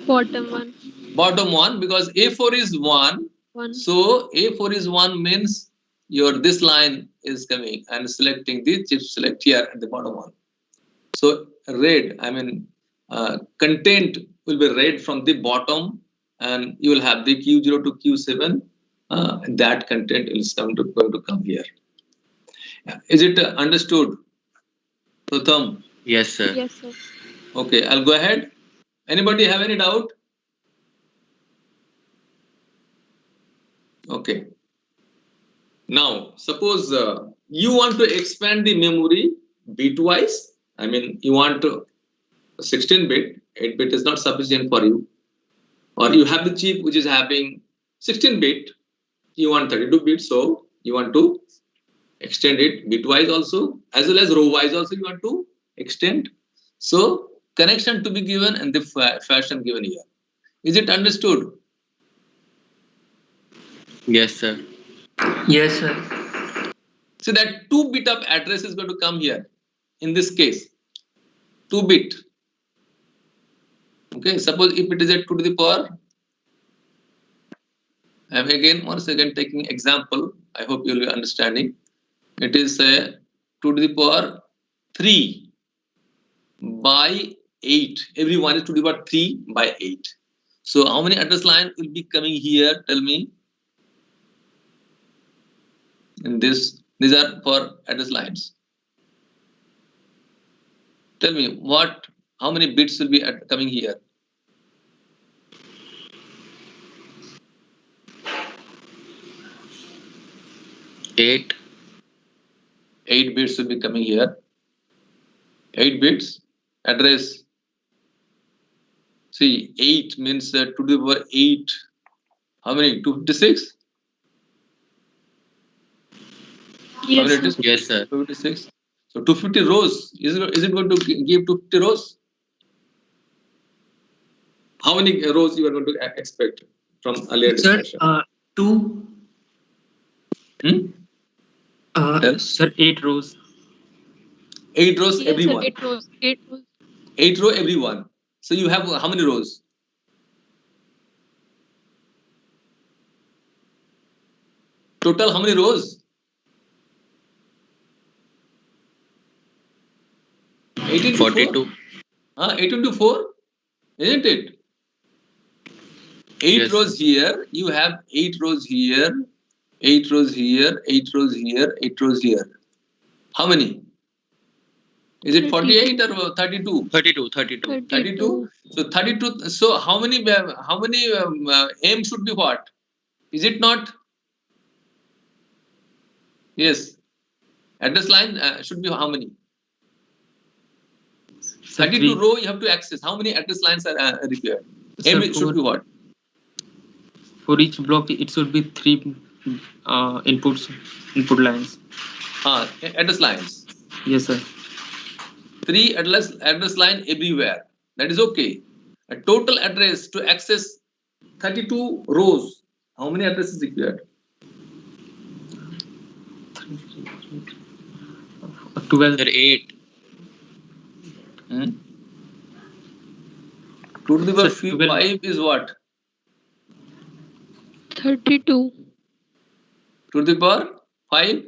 Bottom one. Bottom one, because A4 is 1. One. So A4 is 1 means your this line is coming and selecting the chip select here at the bottom one. So read, I mean content will be read from the bottom, and you will have the Q0 to Q7. That content is going to come here. Is it understood, Pratham? Yes, sir. Yes, sir. Okay, I'll go ahead. Anybody have any doubt? Okay. Now, suppose you want to expand the memory bitwise. I mean, you want to 16-bit, 8-bit is not sufficient for you. Or you have the chip which is having 16-bit, you want 32-bit, so you want to extend it bitwise also, as well as row-wise also you want to extend. So, connection to be given and the fashion given here. Is it understood? Yes, sir. Yes, sir. So that 2-bit of address is going to come here. In this case, 2-bit. Okay, suppose if it is a 2 to the power, I am again once again taking example. I hope you will be understanding. It is a 2 to the power 3 by 8. Every one is 2 to the power 3 by 8. So how many address line will be coming here? Tell me. In this, these are for address lines. Tell me how many bits will be coming here? Eight. 8 bits will be coming here. 8 bits address. See, 8 means 2 to the power 8. How many? 256? How Yes, many it sir. is? Yes, sir. 256. So 250 rows. Is it going to give 250 rows? How many rows you are going to expect from earlier Sir, discussion? 2. Tell. Sir, 8 rows. 8 rows Yes, every sir. one. 8 rows. 8 rows. 8 row every one. So you have how many rows? Total how many rows? 18 to 4? 42. 18 to 4? Isn't it? 8 Yes, rows here. You have 8 rows here. 8 rows here. 8 rows here. 8 rows here. How many? Is it 48 or 32? 32. 32. 32. So 32. So how many M should be what? Is it not? Yes. Address line should be how many? Sir, 32 3. row you have to access. How many address lines are required? Sir, M should be what? for each block, it should be 3 input lines. Address lines. Yes, sir. 3 address line everywhere. That is okay. A total address to access 32 rows. How many addresses required? 12. Sir, 8. 2 to the power Sir, 12. 5 is what? 32. 2 to the power 5?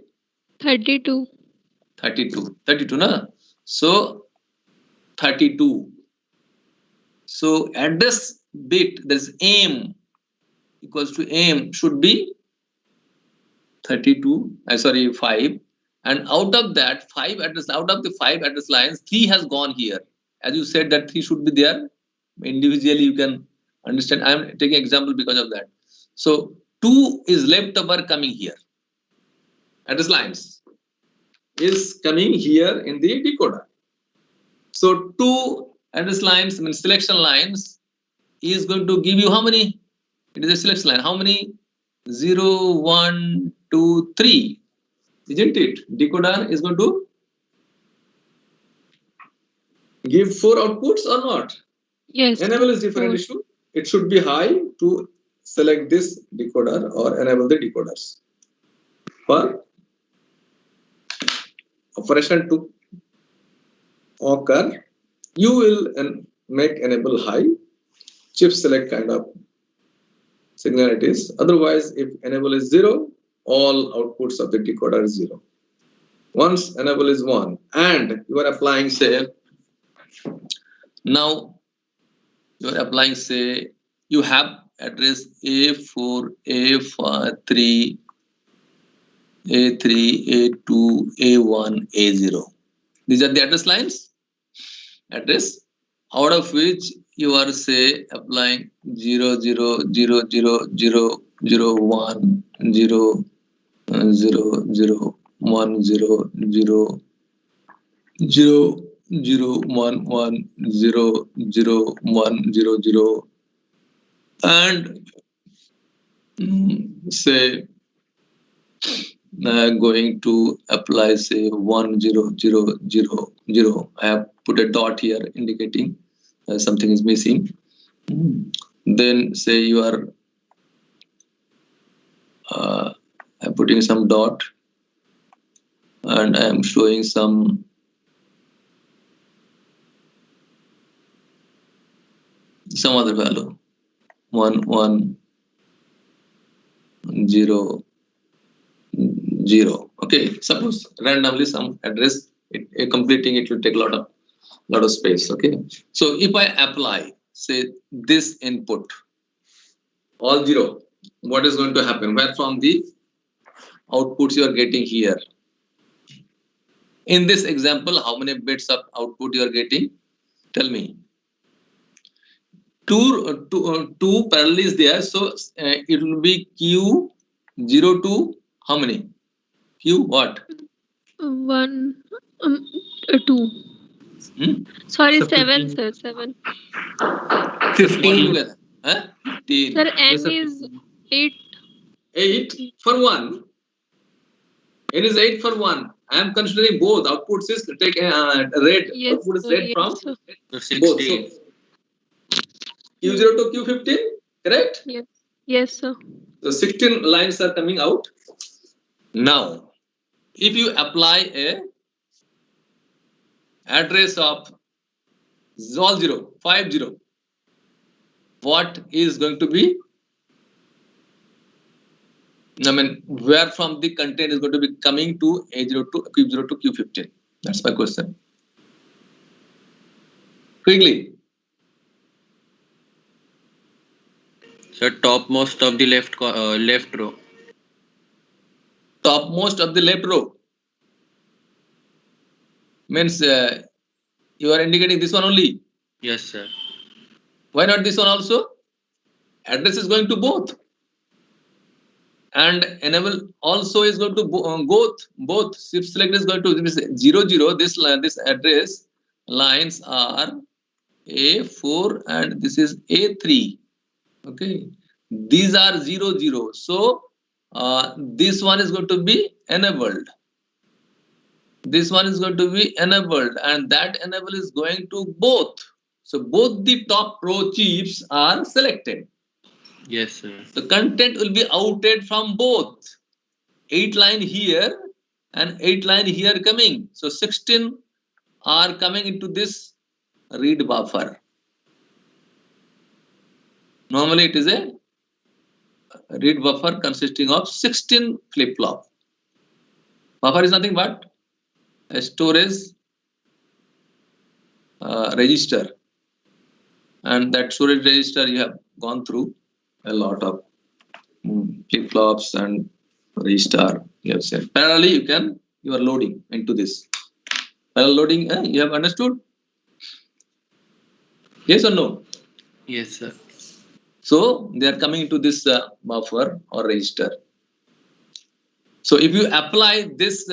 32. 32 na? So 32. So address bit, there's aim equals to aim should be 32, 5, and out of that 5 address, out of the 5 address lines, 3 has gone here. As you said that 3 should be there. Individually you can understand. I am taking example because of that. So 2 is left over coming here. Address lines is coming here in the decoder. So 2 address lines, I mean selection lines, is going to give you how many? It is a selection line. How many? 0, 1, 2, 3. Isn't it? Decoder is going to give 4 outputs or not? Yes. Enable is different 4. issue. It should be high to select this decoder or enable the decoders. For operation to occur, you will make enable high, chip select kind of signal it is. Otherwise, if enable is 0, all outputs of the decoder is 0. Once enable is 1 and you are applying, say, now you are applying, say, you have address A4, A3, A3, A2, A1, A0. These are the address lines. Address, out of which you are, say, applying 0, 0, 0, 0, 0, 0, 1, 0, 0, 0, 1, 0, 0, 0, 0, 1, 1, 0, 0, 1, 0, 0, and say going to apply, say, 1, 0, 0, 0, 0. I have put a dot here indicating something is missing. Then say you are I'm putting some dot and I am showing some other value, 1, 1, 0, 0. Okay, suppose randomly some address, completing it will take a lot of space. Okay, so if I apply, say, this input, all 0, what is going to happen? Where from the outputs you are getting here? In this example, how many bits of output you are getting? Tell me. Two parallel is there, so it will be Q 0 to how many? Q what? 1, 2. Sorry, So 7, 15. sir. 7. 15. Together. Huh? 15. Sir, N Yes, sir. is 8. 8 for 1. N is 8 for 1. I am considering both outputs is take red. Yes, Output is sir. red from Yes, sir. So both. 16. So Q0 to Q15, correct? Yes. Yes, sir. So 16 lines are coming out. Now, if you apply a address of 0, 50, what is going to be? I mean, where from the content is going to be coming to A0 to Q0 to Q15? That's my question. Quickly. Sir, topmost of the left row. Topmost of the left row. Means you are indicating this one only. Yes, sir. Why not this one also? Address is going to both. And enable also is going to both. Shift select is going to 0, 0. This address lines are A4 and this is A3. Okay, these are 0, 0. So this one is going to be enabled. This one is going to be enabled, and that enable is going to both. So both the top row chips are selected. Yes, sir. The content will be outed from both. 8 line here and 8 line here coming. So 16 are coming into this read buffer. Normally it is a read buffer consisting of 16 flip-flop. Buffer is nothing but a storage register, and that storage register you have gone through a lot of flip-flops and register. You have said parallelly you are loading into this parallel loading. You have understood? Yes or no? Yes, sir. So they are coming into this buffer or register. So if you apply this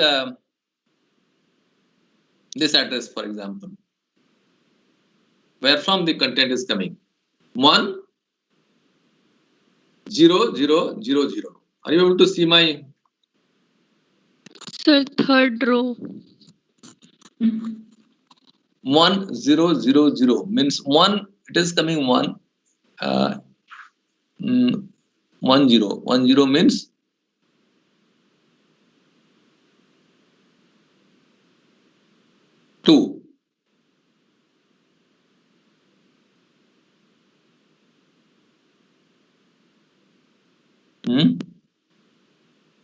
this address, for example, where from the content is coming, 1 0 0 0 0. Are you able to see my? Sir, third row. 1 0 0 0 means 1. It is coming 1. 1 0 1 0 means 2.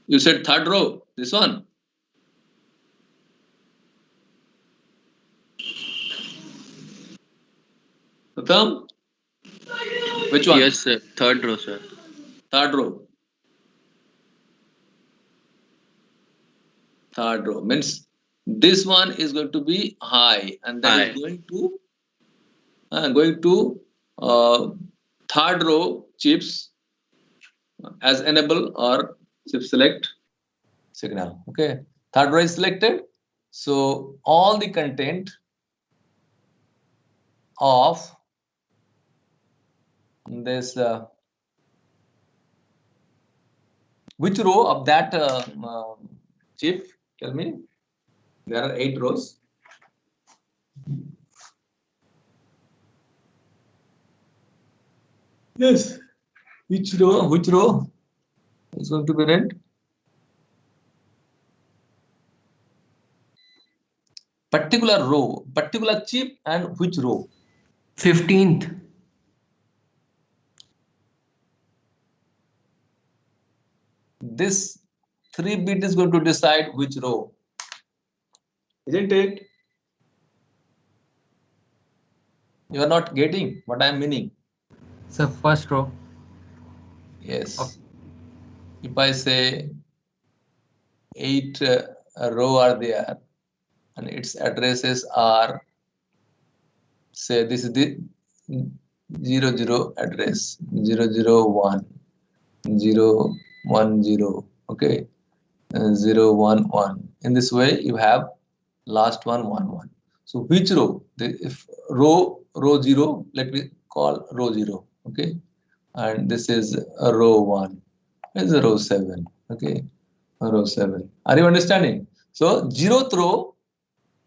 You said third row, this one. Pratham? Which one? Yes, sir. Third row, sir. Third row. Third row means this one is going to be high, and that is going to third row chips as enable or chip select signal. Okay, third row is selected, so all the content of this which row of that chip? Tell me. There are 8 rows. Yes. Which row? Which row is going to be read? Particular row, particular chip, and which row? 15th. This 3-bit is going to decide which row, isn't it? You are not getting what I am meaning. So first row. Yes. Okay. If I say 8 row are there, and its addresses are, say this is the 00 address, 001, 010, okay, 011. In this way, you have last one 11. So which row? If row 0, let me call row 0, okay, and this is a row 1. This is row 7, okay, row 7. Are you understanding? So 0th row,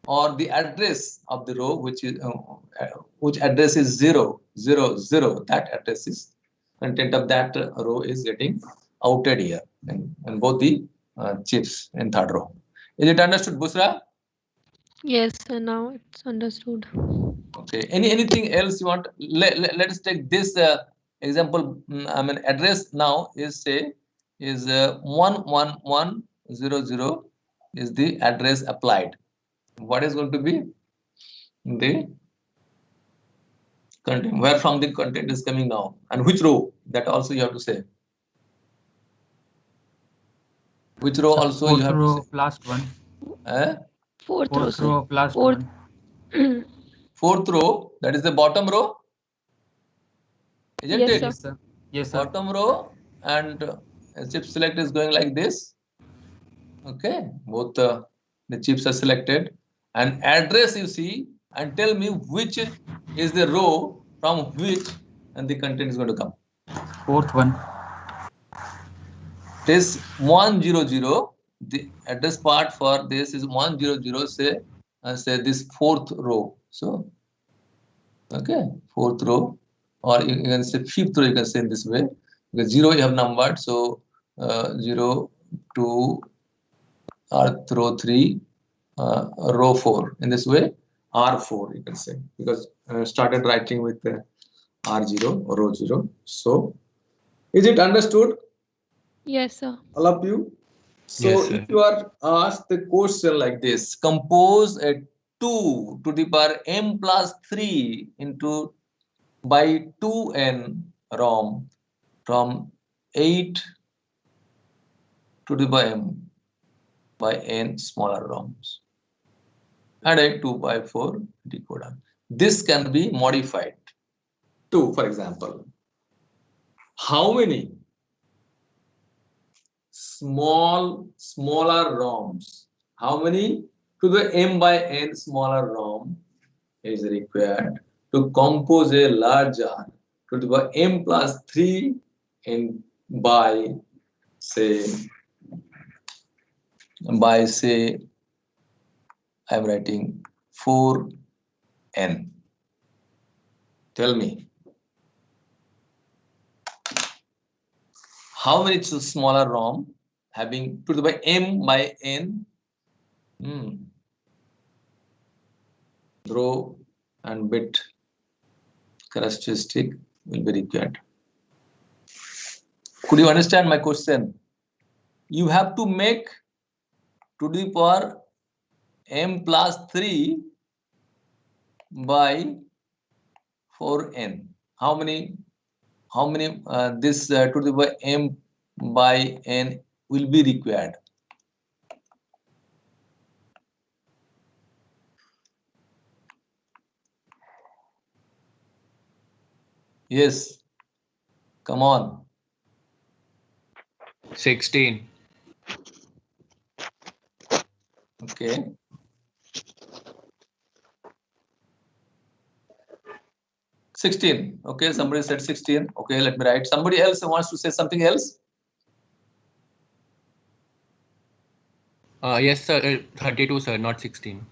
or the address of the row which address is 0 0 0, that address is content of that row is getting outed here and both the chips in third row. Is it understood, Busra? Yes, sir. Now it's understood. Okay. Anything else you want? Let us take this example. I mean, address now is say is 11100 is the address applied. What is going to be the content? Where from the content is coming now, and which row? That also you have to say. Which row also you have row to say. Last one. Fourth row, sir. Row of last Fourth. one. Fourth row, that is the bottom row. Isn't Yes, it? sir. Yes, sir. Yes, sir. Bottom row, and chip select is going like this. Okay, both the chips are selected, and address you see, and tell me which is the row from which and the content is going to come. Fourth one. It is 100. the address part for this is 100, say this fourth row. So okay, fourth row, or you can say fifth row, you can say in this way, because 0 you have numbered, so 0 2 row 3 row 4, in this way R4 you can say, because started writing with R0 or row 0. So is it understood, Yes, sir. all of you? So Yes, sir. if you are asked the question like this, compose a 2 to the power m plus 3 into by 2n ROM from 8 to the power m by n smaller ROMs, and a 2 by 4 decoder. This can be modified to, for example, how many smaller ROMs, how many to the m by n smaller ROM is required to compose a larger to the power m plus 3 in by say I'm writing 4n. Tell me, how many smaller ROM having to the power m by n row and bit characteristic will be required. Could you understand my question? You have to make to the power m plus 3 by 4n. How many this to the power m by n will be required? Yes, come on. 16. Okay. $16. Okay, somebody said 16. Okay, let me write. Somebody else wants to say something else? Yes, sir. 32, sir, not 16.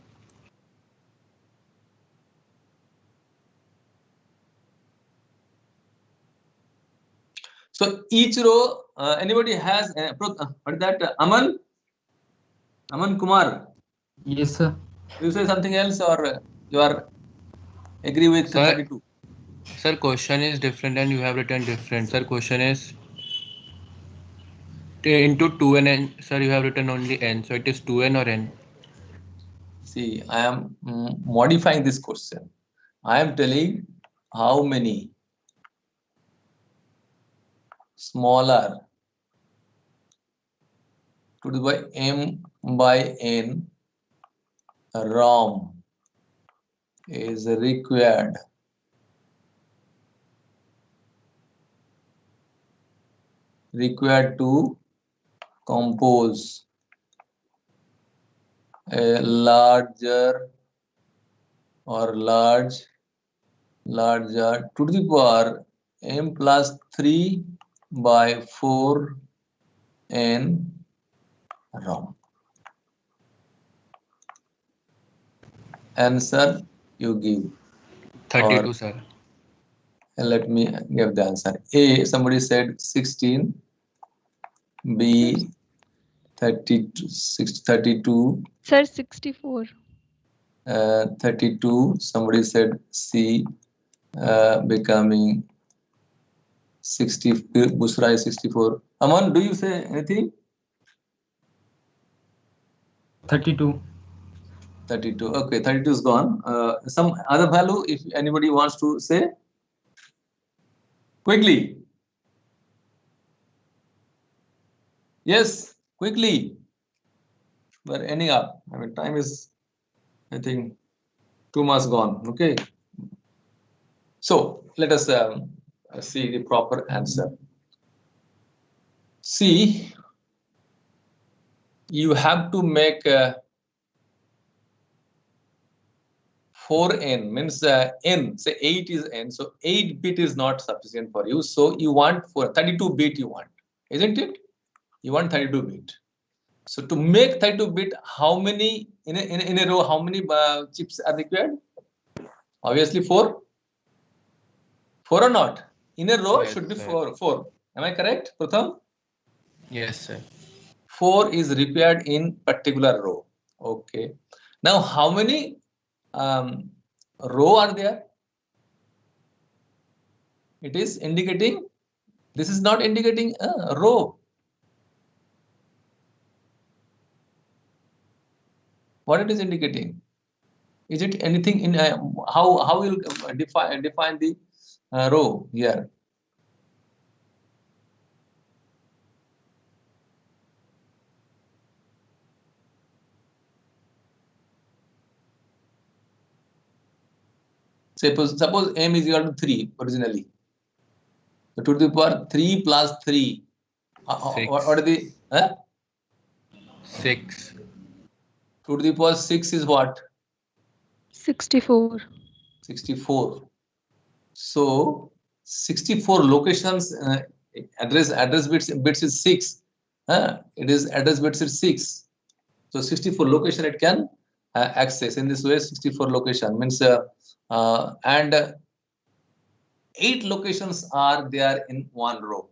So each row, anybody has what is that? Aman Kumar. Yes, sir. You say something else, or you are agree with Sir, 32? Sir, question is different and you have written different. Sir, question is into 2 and n. Sir, you have written only n. So it is 2n or n. See, I am modifying this question. I am telling how many smaller to the by m by n ROM is required to compose a larger to the power m plus 3 by 4 n ROM. Answer you give. 32, Or, sir. let me give the answer. A, somebody said 16. B, 32. Sir, 64. 32. Somebody said C, becoming 60. Busra is 64. Aman, do you say anything? 32. 32. Okay, 32 is gone. Some other value, if anybody wants to say quickly. Yes, quickly. We're ending up. I mean, time is, I think, 2 months gone. Okay. So let us see the proper answer. See, you have to make 4n, means n, say 8 is n, so 8 bit is not sufficient for you. So you want for 32 bit you want, isn't it? You want 32 bit. So to make 32-bit, how many in a row? How many chips are required? Obviously 4. 4 or not? In a row Yes, should be sir. 4. 4. Am I correct, Pratham? Yes, sir. 4 is required in particular row. Okay. Now how many row are there? It is indicating. This is not indicating a row. What it is indicating? Is it anything in how will define the row here? Suppose m is equal to 3 originally. So 2 to the power 3 plus 3. What are the 6. 2 to the power 6 is what? 64. 64. So 64 locations address bits is 6. It is address bits is 6. So 64 location it can access in this way. 64 location means and 8 locations are there in one row.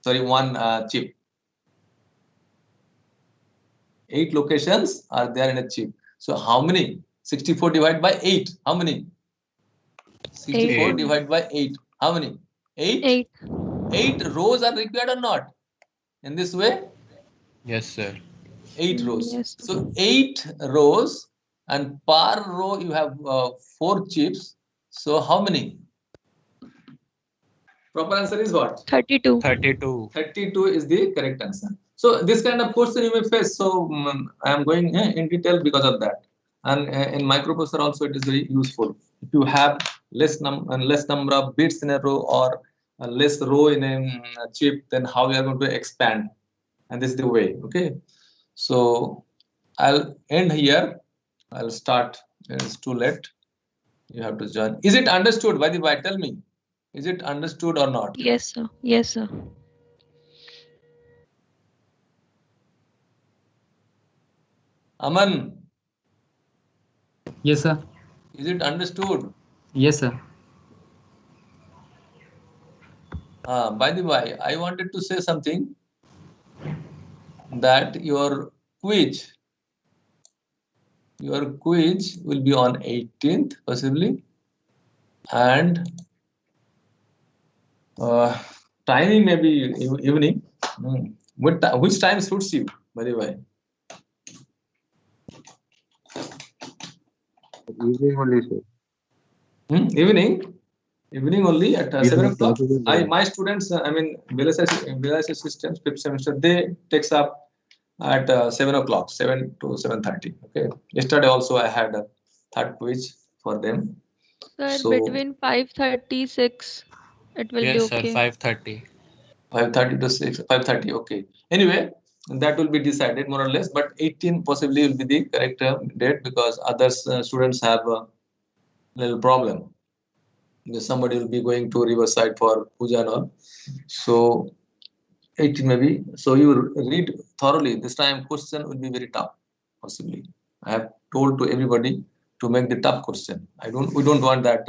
Sorry, one chip. 8 locations are there in a chip. So how many? 64 divided by 8. How many? 64 Eight. divided by 8. How many? 8? 8. 8 rows are required or not? In this way? Yes, sir. 8 rows. Yes. So 8 rows, and per row you have 4 chips. So how many? Proper answer is what? 32. 32. 32 is the correct answer. So this kind of question you may face. So I am going in detail because of that. And in microprocessor also it is very useful. If you have less number of bits in a row or less row in a chip, then how you are going to expand? And this is the way. Okay. So I'll end here. I'll start. It's too late. You have to join. Is it understood? By the way, tell me. Is it understood or not? Yes, sir. Yes, sir. Aman, Yes, sir. is it understood? Yes, sir. By the way, I wanted to say something that your quiz will be on 18th possibly, and timing may be evening. Which time suits you, by the way? Evening only, sir. Evening only at Yes, 7 sir, o'clock. classes are there. My students, I mean, BLS systems, 5th semester, they takes up at 7 o'clock, 7 to 7:30. Okay. Yesterday also I had a third quiz for them. Sir, So between 5:36, it will be Yes, sir. okay. 5:30. 5:30 to 5:30. Okay. Anyway, that will be decided more or less, but 18 possibly will be the correct date because others students have a little problem. Somebody will be going to Riverside for puja and all. So 18 maybe. So you read thoroughly. This time question will be very tough, possibly. I have told to everybody to make the tough question. We don't want that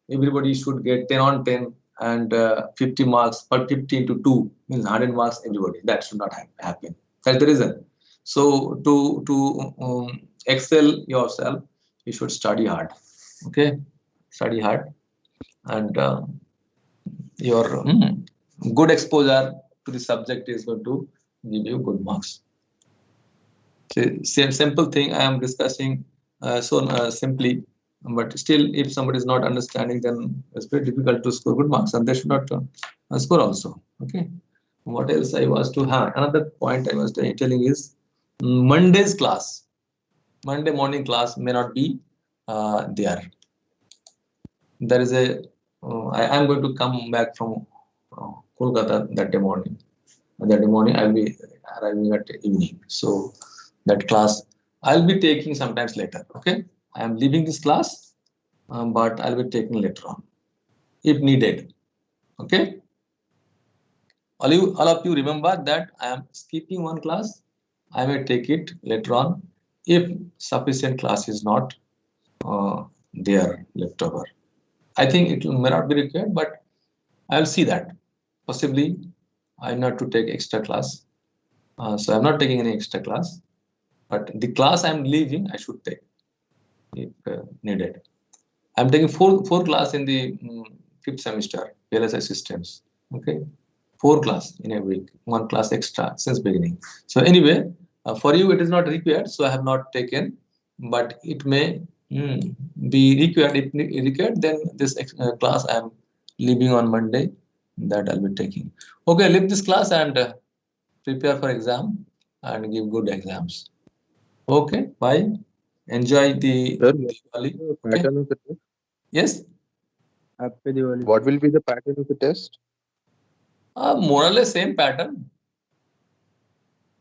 everybody should get 10 on 10 and 50 marks, but 50 into 2 means 100 marks everybody. That should not happen. That's the reason. So to excel yourself, you should study hard. Okay, study hard, and your good exposure to the subject is going to give you good marks. Same simple thing I am discussing simply, but still, if somebody is not understanding, then it's very difficult to score good marks, and they should not score also. Okay. What else I was to have? Another point I was telling is Monday's class. Monday morning class may not be there. There is a I am going to come back from Kolkata that day morning. And that day morning I'll be arriving at evening. So that class I'll be taking sometimes later. Okay, I am leaving this class, but I'll be taking later on if needed. Okay. All of you remember that I am skipping one class I may take it later on if sufficient class is not there left over. I think it may not be required, but I'll see that. Possibly I not to take extra class. So I'm not taking any extra class, but the class I'm leaving, I should take if needed. I'm taking four class in the 5th semester, VLSI systems. Okay, 4 class in a week, 1 class extra since beginning. So anyway, for you it is not required, so I have not taken, but it may be required. If required, then this class I am leaving on Monday, that I'll be taking. Okay, leave this class and prepare for exam and give good exams. Okay, bye. Enjoy the Sir, Diwali. the Okay. pattern of the test? Yes. Happy Diwali. What will be the pattern of the test? More or less same pattern,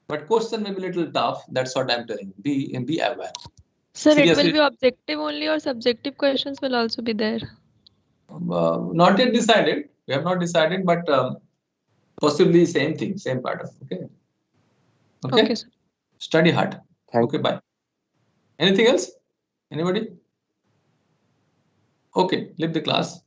but question may be little tough. That's what I'm telling. Be aware. Sir, it Seriously. will be objective only or subjective questions will also be there? Not yet decided. We have not decided, but possibly same thing, same pattern. Okay. Okay, sir. Study hard. Thank Okay. Bye. Anything else? Anybody? Okay. Leave the class.